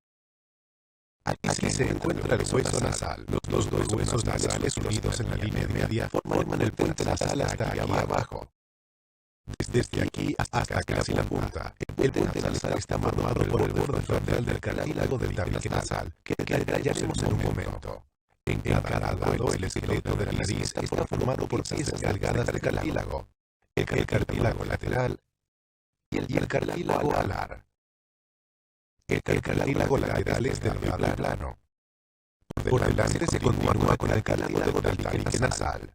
Aquí se encuentra el hueso nasal. Los dos huesos nasales unidos en la línea media forman el puente nasal hasta aquí abajo. Desde aquí hasta casi la punta, el puente nasal está formado por el borde frontal del cartílago del tabique nasal, que detallaremos en un momento. En cada lado, el esqueleto de la nariz está formado por piezas delgadas de cartílago, el cartílago lateral y el cartílago alar. El cartílago lateral es delgado y plano. Por delante se continúa con el cartílago del tabique nasal.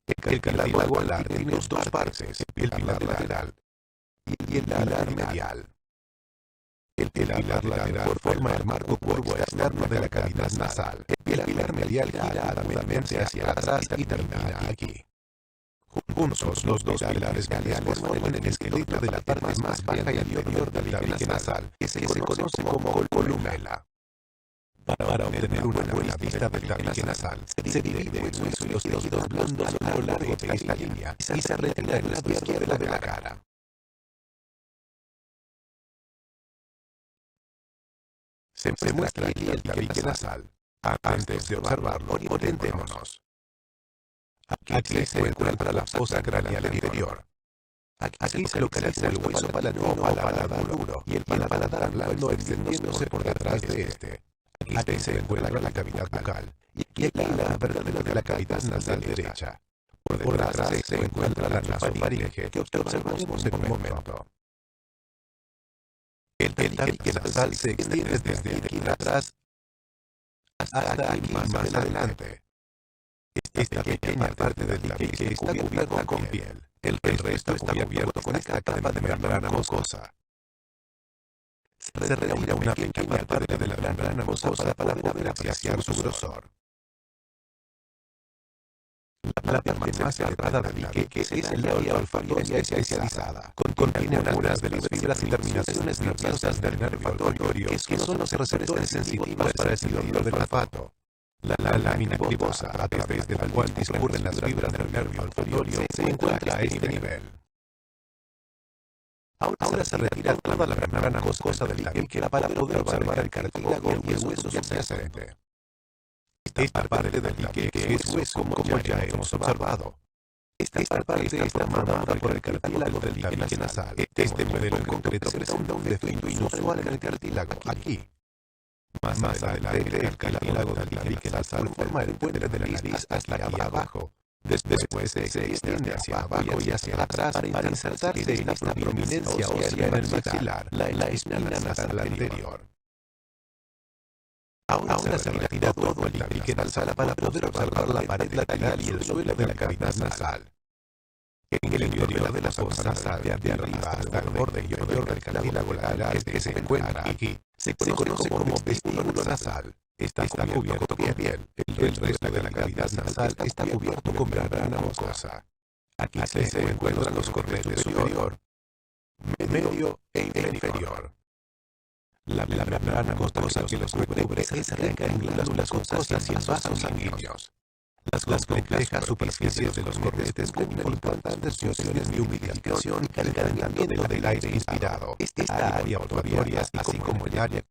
El cartílago alar tiene dos partes, el pilar lateral y el pilar medial. El pilar lateral forma el marco curvo externo de la cavidad nasal. El pilar medial gira agudamente hacia atrás y termina aquí. Juntos, los dos pilares mediales forman el esqueleto de la parte más baja y inferior del tabique nasal, que se conoce como columela. Para obtener una buena vista del tabique nasal, se divide en hueso y los tejidos blandos a lo largo de esta línea y se retira en la izquierda de la cara. Se muestra aquí el tabique nasal. Antes de observarlo, orientémonos. Aquí se encuentra la fosa craneal anterior. Aquí se localiza el hueso palatino o paladar duro y el paladar blando extendiéndose por detrás de este. Aquí se encuentra la cavidad bucal y aquí la abertura de la cavidad nasal derecha. Por detrás se encuentra la nasofaringe que observaremos en un momento. El tabique nasal se extiende desde aquí atrás hasta aquí más adelante. Esta pequeña parte del tabique está cubierta con piel. El resto está cubierto con esta capa de membrana mucosa. Se retira una pequeña parte de la membrana mucosa para poder apreciar su grosor. La parte más elevada del tabique es el área olfatoria especializada. Contiene algunas de las fibras y terminaciones nerviosas del nervio olfatorio, que son los receptores sensitivos para el silbido del olfato. La lámina gibosa, a través de la cual discurren las fibras del nervio olfatorio, se encuentra a este nivel. Ahora se retira toda la membrana mucosa del tabique para poder observar el cartílago y el hueso subyacente. Esta parte del tabique es hueso, como ya hemos observado. Esta parte está formada por el cartílago del tabique nasal. Este modelo en concreto presenta un defecto inusual en el cartílago, aquí. Más adelante, el cartílago del tabique nasal forma el puente de la nariz hasta aquí abajo. Después se extiende hacia abajo y hacia atrás para insertarse en esta prominencia ósea en el maxilar, la espina nasal anterior. Ahora se retira todo el tabique nasal para poder observar la pared lateral y el suelo de la cavidad nasal. En el interior de la fosa nasal, de arriba hasta el borde inferior del cartílago lateral que se encuentra aquí, se conoce como vestíbulo nasal. Está cubierto con piel. El resto de la cavidad nasal está cubierto con membrana mucosa. Aquí se encuentran los cornetes superior, medio e inferior. La membrana mucosa que los cubre es rica en glándulas mucosas y en vasos sanguíneos. Las complejas superficies de los cornetes cumplen importantes funciones de humidificación y calentamiento del aire inspirado. Esta área olfatoria, así como el área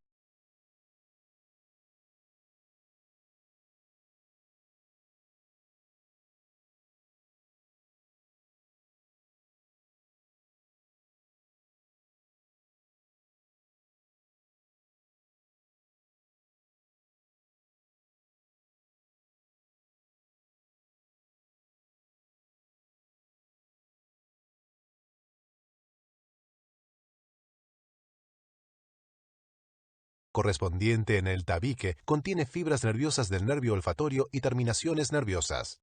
correspondiente en el tabique contiene fibras nerviosas del nervio olfatorio y terminaciones nerviosas.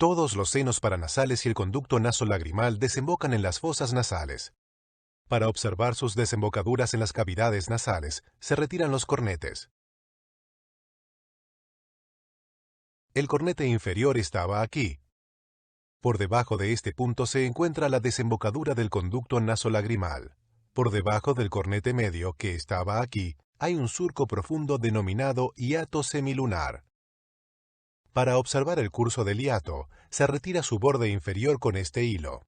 Todos los senos paranasales y el conducto nasolagrimal desembocan en las fosas nasales. Para observar sus desembocaduras en las cavidades nasales, se retiran los cornetes. El cornete inferior estaba aquí. Por debajo de este punto se encuentra la desembocadura del conducto nasolagrimal. Por debajo del cornete medio, que estaba aquí, hay un surco profundo denominado hiato semilunar. Para observar el curso del hiato, se retira su borde inferior con este hilo.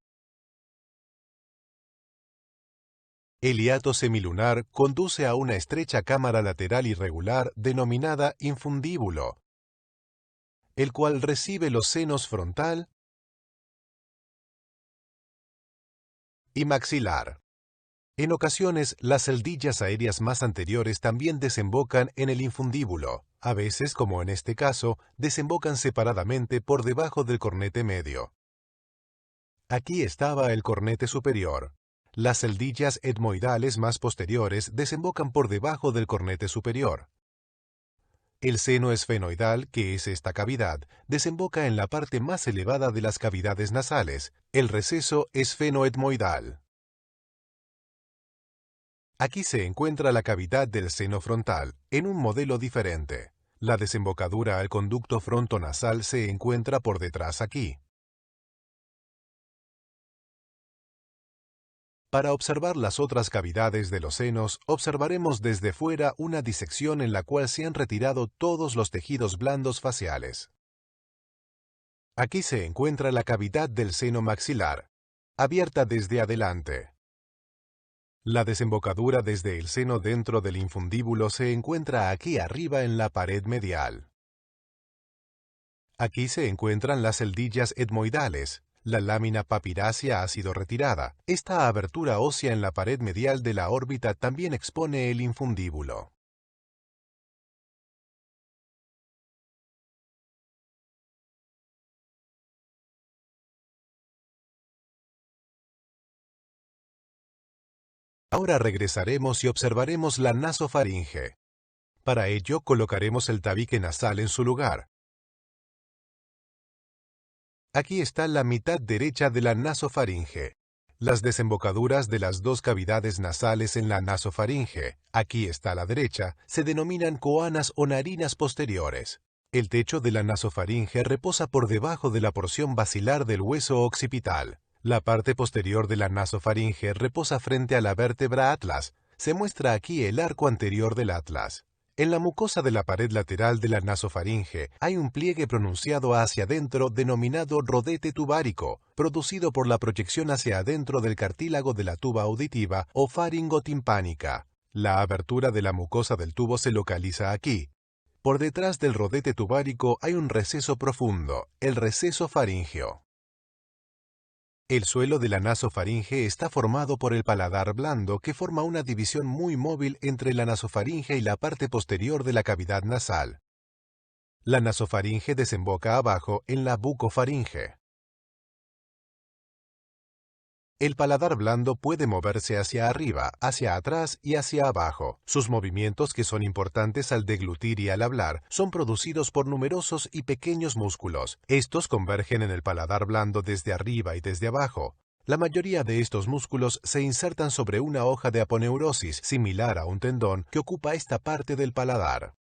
El hiato semilunar conduce a una estrecha cámara lateral irregular denominada infundíbulo, el cual recibe los senos frontal y maxilar. En ocasiones, las celdillas aéreas más anteriores también desembocan en el infundíbulo. A veces, como en este caso, desembocan separadamente por debajo del cornete medio. Aquí estaba el cornete superior. Las celdillas etmoidales más posteriores desembocan por debajo del cornete superior. El seno esfenoidal, que es esta cavidad, desemboca en la parte más elevada de las cavidades nasales, el receso esfenoetmoidal. Aquí se encuentra la cavidad del seno frontal, en un modelo diferente. La desembocadura al conducto frontonasal se encuentra por detrás aquí. Para observar las otras cavidades de los senos, observaremos desde fuera una disección en la cual se han retirado todos los tejidos blandos faciales. Aquí se encuentra la cavidad del seno maxilar, abierta desde adelante. La desembocadura desde el seno dentro del infundíbulo se encuentra aquí arriba en la pared medial. Aquí se encuentran las celdillas etmoidales. La lámina papirácea ha sido retirada. Esta abertura ósea en la pared medial de la órbita también expone el infundíbulo. Ahora regresaremos y observaremos la nasofaringe. Para ello colocaremos el tabique nasal en su lugar. Aquí está la mitad derecha de la nasofaringe. Las desembocaduras de las dos cavidades nasales en la nasofaringe, aquí está la derecha, se denominan coanas o narinas posteriores. El techo de la nasofaringe reposa por debajo de la porción basilar del hueso occipital. La parte posterior de la nasofaringe reposa frente a la vértebra atlas. Se muestra aquí el arco anterior del atlas. En la mucosa de la pared lateral de la nasofaringe hay un pliegue pronunciado hacia adentro denominado rodete tubárico, producido por la proyección hacia adentro del cartílago de la tuba auditiva o faringotimpánica. La abertura de la mucosa del tubo se localiza aquí. Por detrás del rodete tubárico hay un receso profundo, el receso faríngeo. El suelo de la nasofaringe está formado por el paladar blando que forma una división muy móvil entre la nasofaringe y la parte posterior de la cavidad nasal. La nasofaringe desemboca abajo en la bucofaringe. El paladar blando puede moverse hacia arriba, hacia atrás y hacia abajo. Sus movimientos, que son importantes al deglutir y al hablar, son producidos por numerosos y pequeños músculos. Estos convergen en el paladar blando desde arriba y desde abajo. La mayoría de estos músculos se insertan sobre una hoja de aponeurosis, similar a un tendón, que ocupa esta parte del paladar.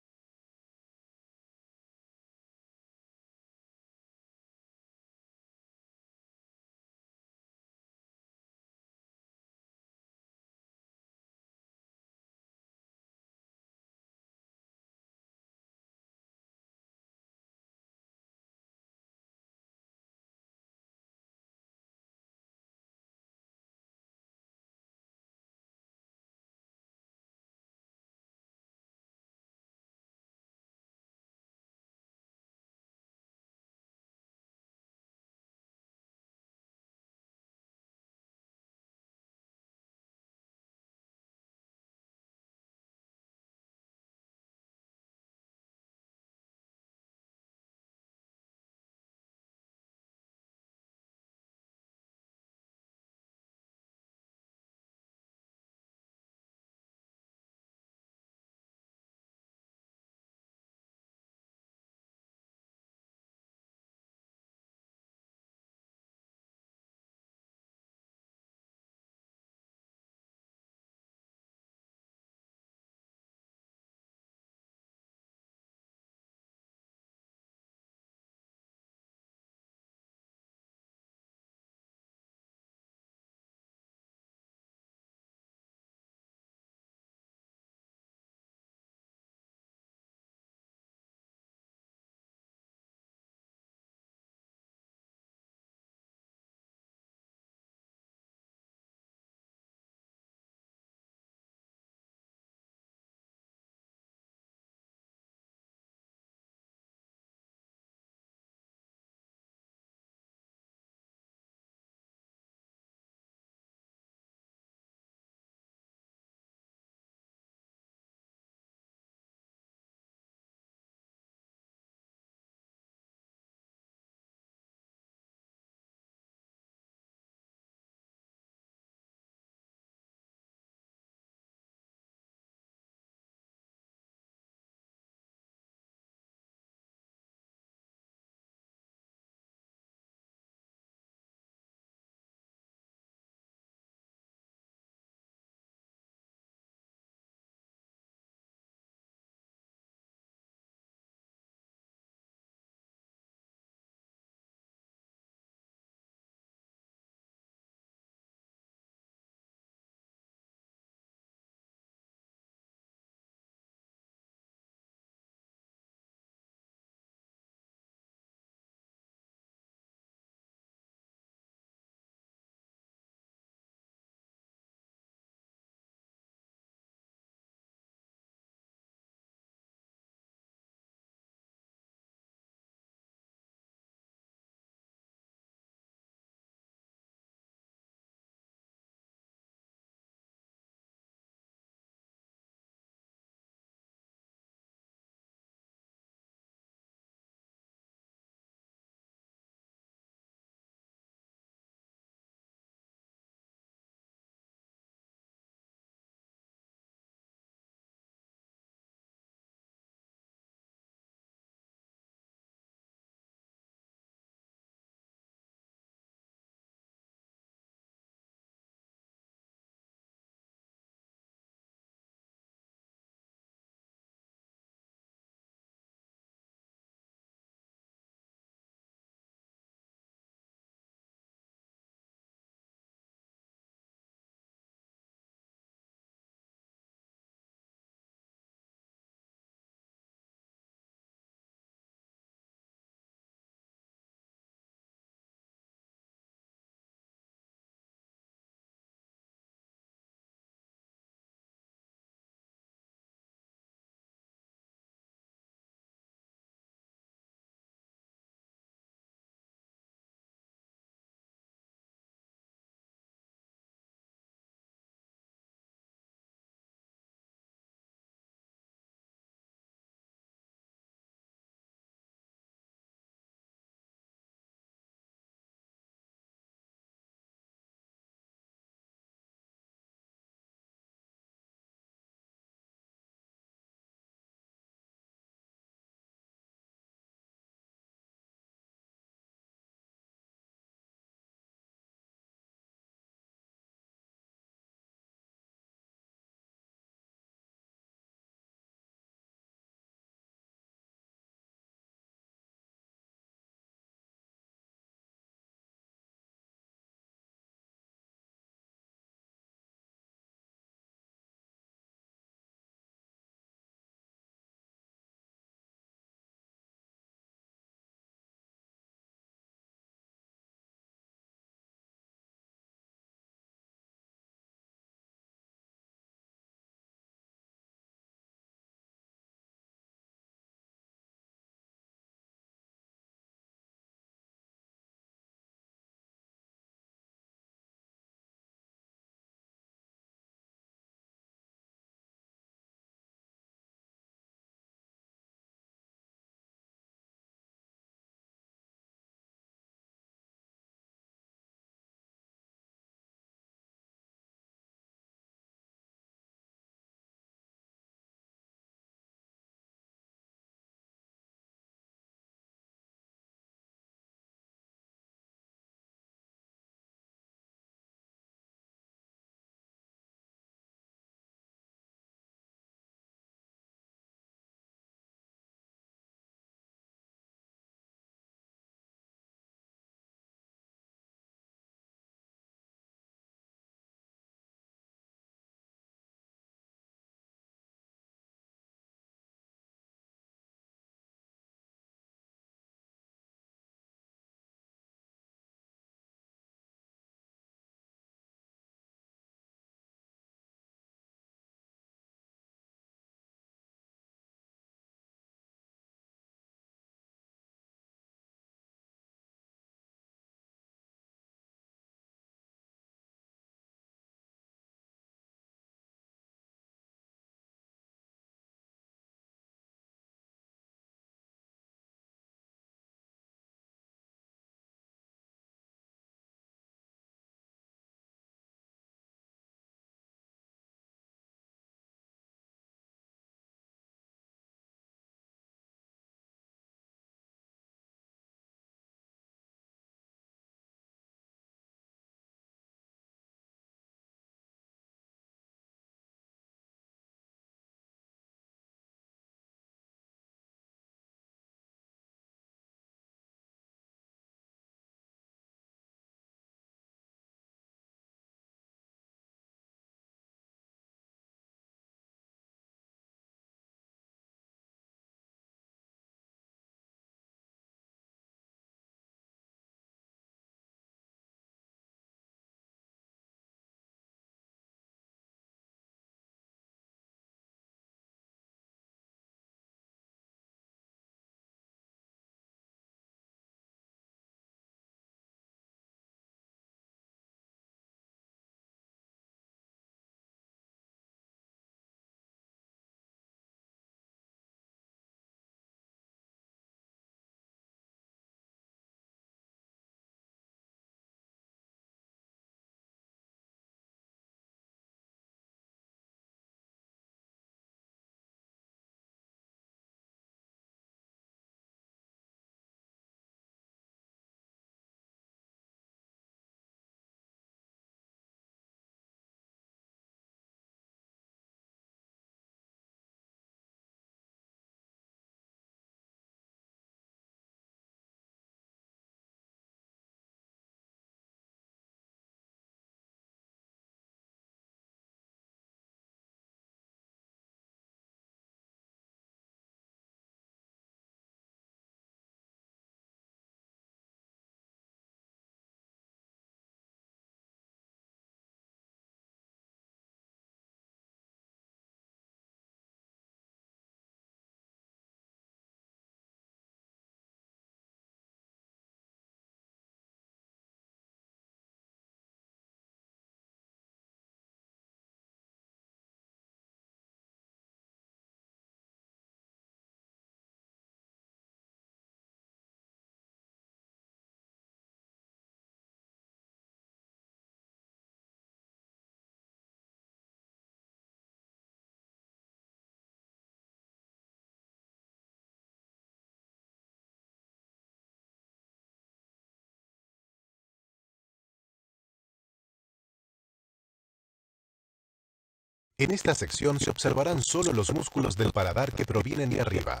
En esta sección se observarán solo los músculos del paladar que provienen de arriba.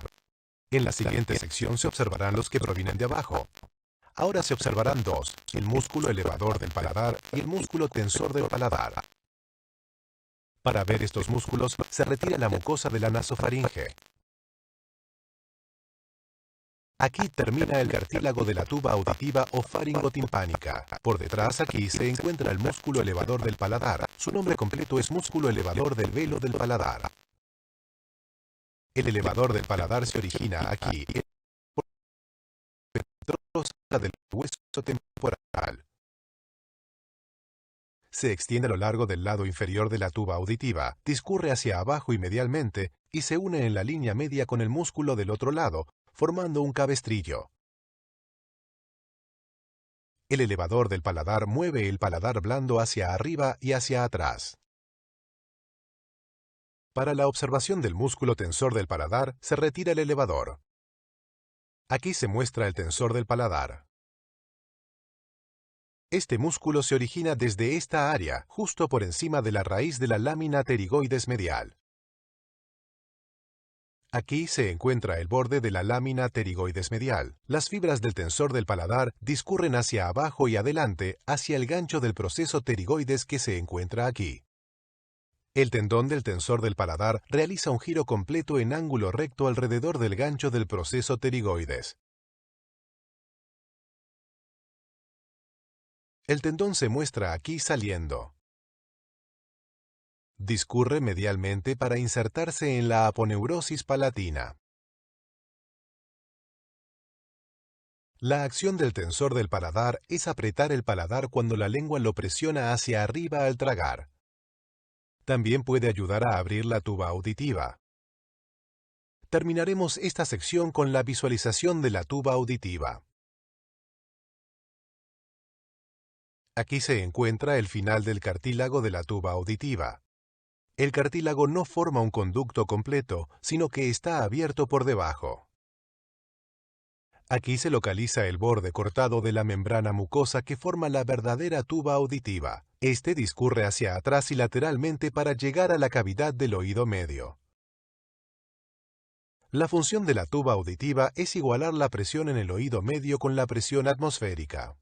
En la siguiente sección se observarán los que provienen de abajo. Ahora se observarán dos, el músculo elevador del paladar y el músculo tensor del paladar. Para ver estos músculos, se retira la mucosa de la nasofaringe. Aquí termina el cartílago de la tuba auditiva o faringotimpánica. Por detrás aquí se encuentra el músculo elevador del paladar. Su nombre completo es músculo elevador del velo del paladar. El elevador del paladar se origina aquí, por la del hueso temporal. Se extiende a lo largo del lado inferior de la tuba auditiva, discurre hacia abajo y medialmente y se une en la línea media con el músculo del otro lado, formando un cabestrillo. El elevador del paladar mueve el paladar blando hacia arriba y hacia atrás. Para la observación del músculo tensor del paladar, se retira el elevador. Aquí se muestra el tensor del paladar. Este músculo se origina desde esta área, justo por encima de la raíz de la lámina pterigoides medial. Aquí se encuentra el borde de la lámina pterigoides medial. Las fibras del tensor del paladar discurren hacia abajo y adelante hacia el gancho del proceso pterigoides que se encuentra aquí. El tendón del tensor del paladar realiza un giro completo en ángulo recto alrededor del gancho del proceso pterigoides. El tendón se muestra aquí saliendo. Discurre medialmente para insertarse en la aponeurosis palatina. La acción del tensor del paladar es apretar el paladar cuando la lengua lo presiona hacia arriba al tragar. También puede ayudar a abrir la tuba auditiva. Terminaremos esta sección con la visualización de la tuba auditiva. Aquí se encuentra el final del cartílago de la tuba auditiva. El cartílago no forma un conducto completo, sino que está abierto por debajo. Aquí se localiza el borde cortado de la membrana mucosa que forma la verdadera tuba auditiva. Este discurre hacia atrás y lateralmente para llegar a la cavidad del oído medio. La función de la tuba auditiva es igualar la presión en el oído medio con la presión atmosférica.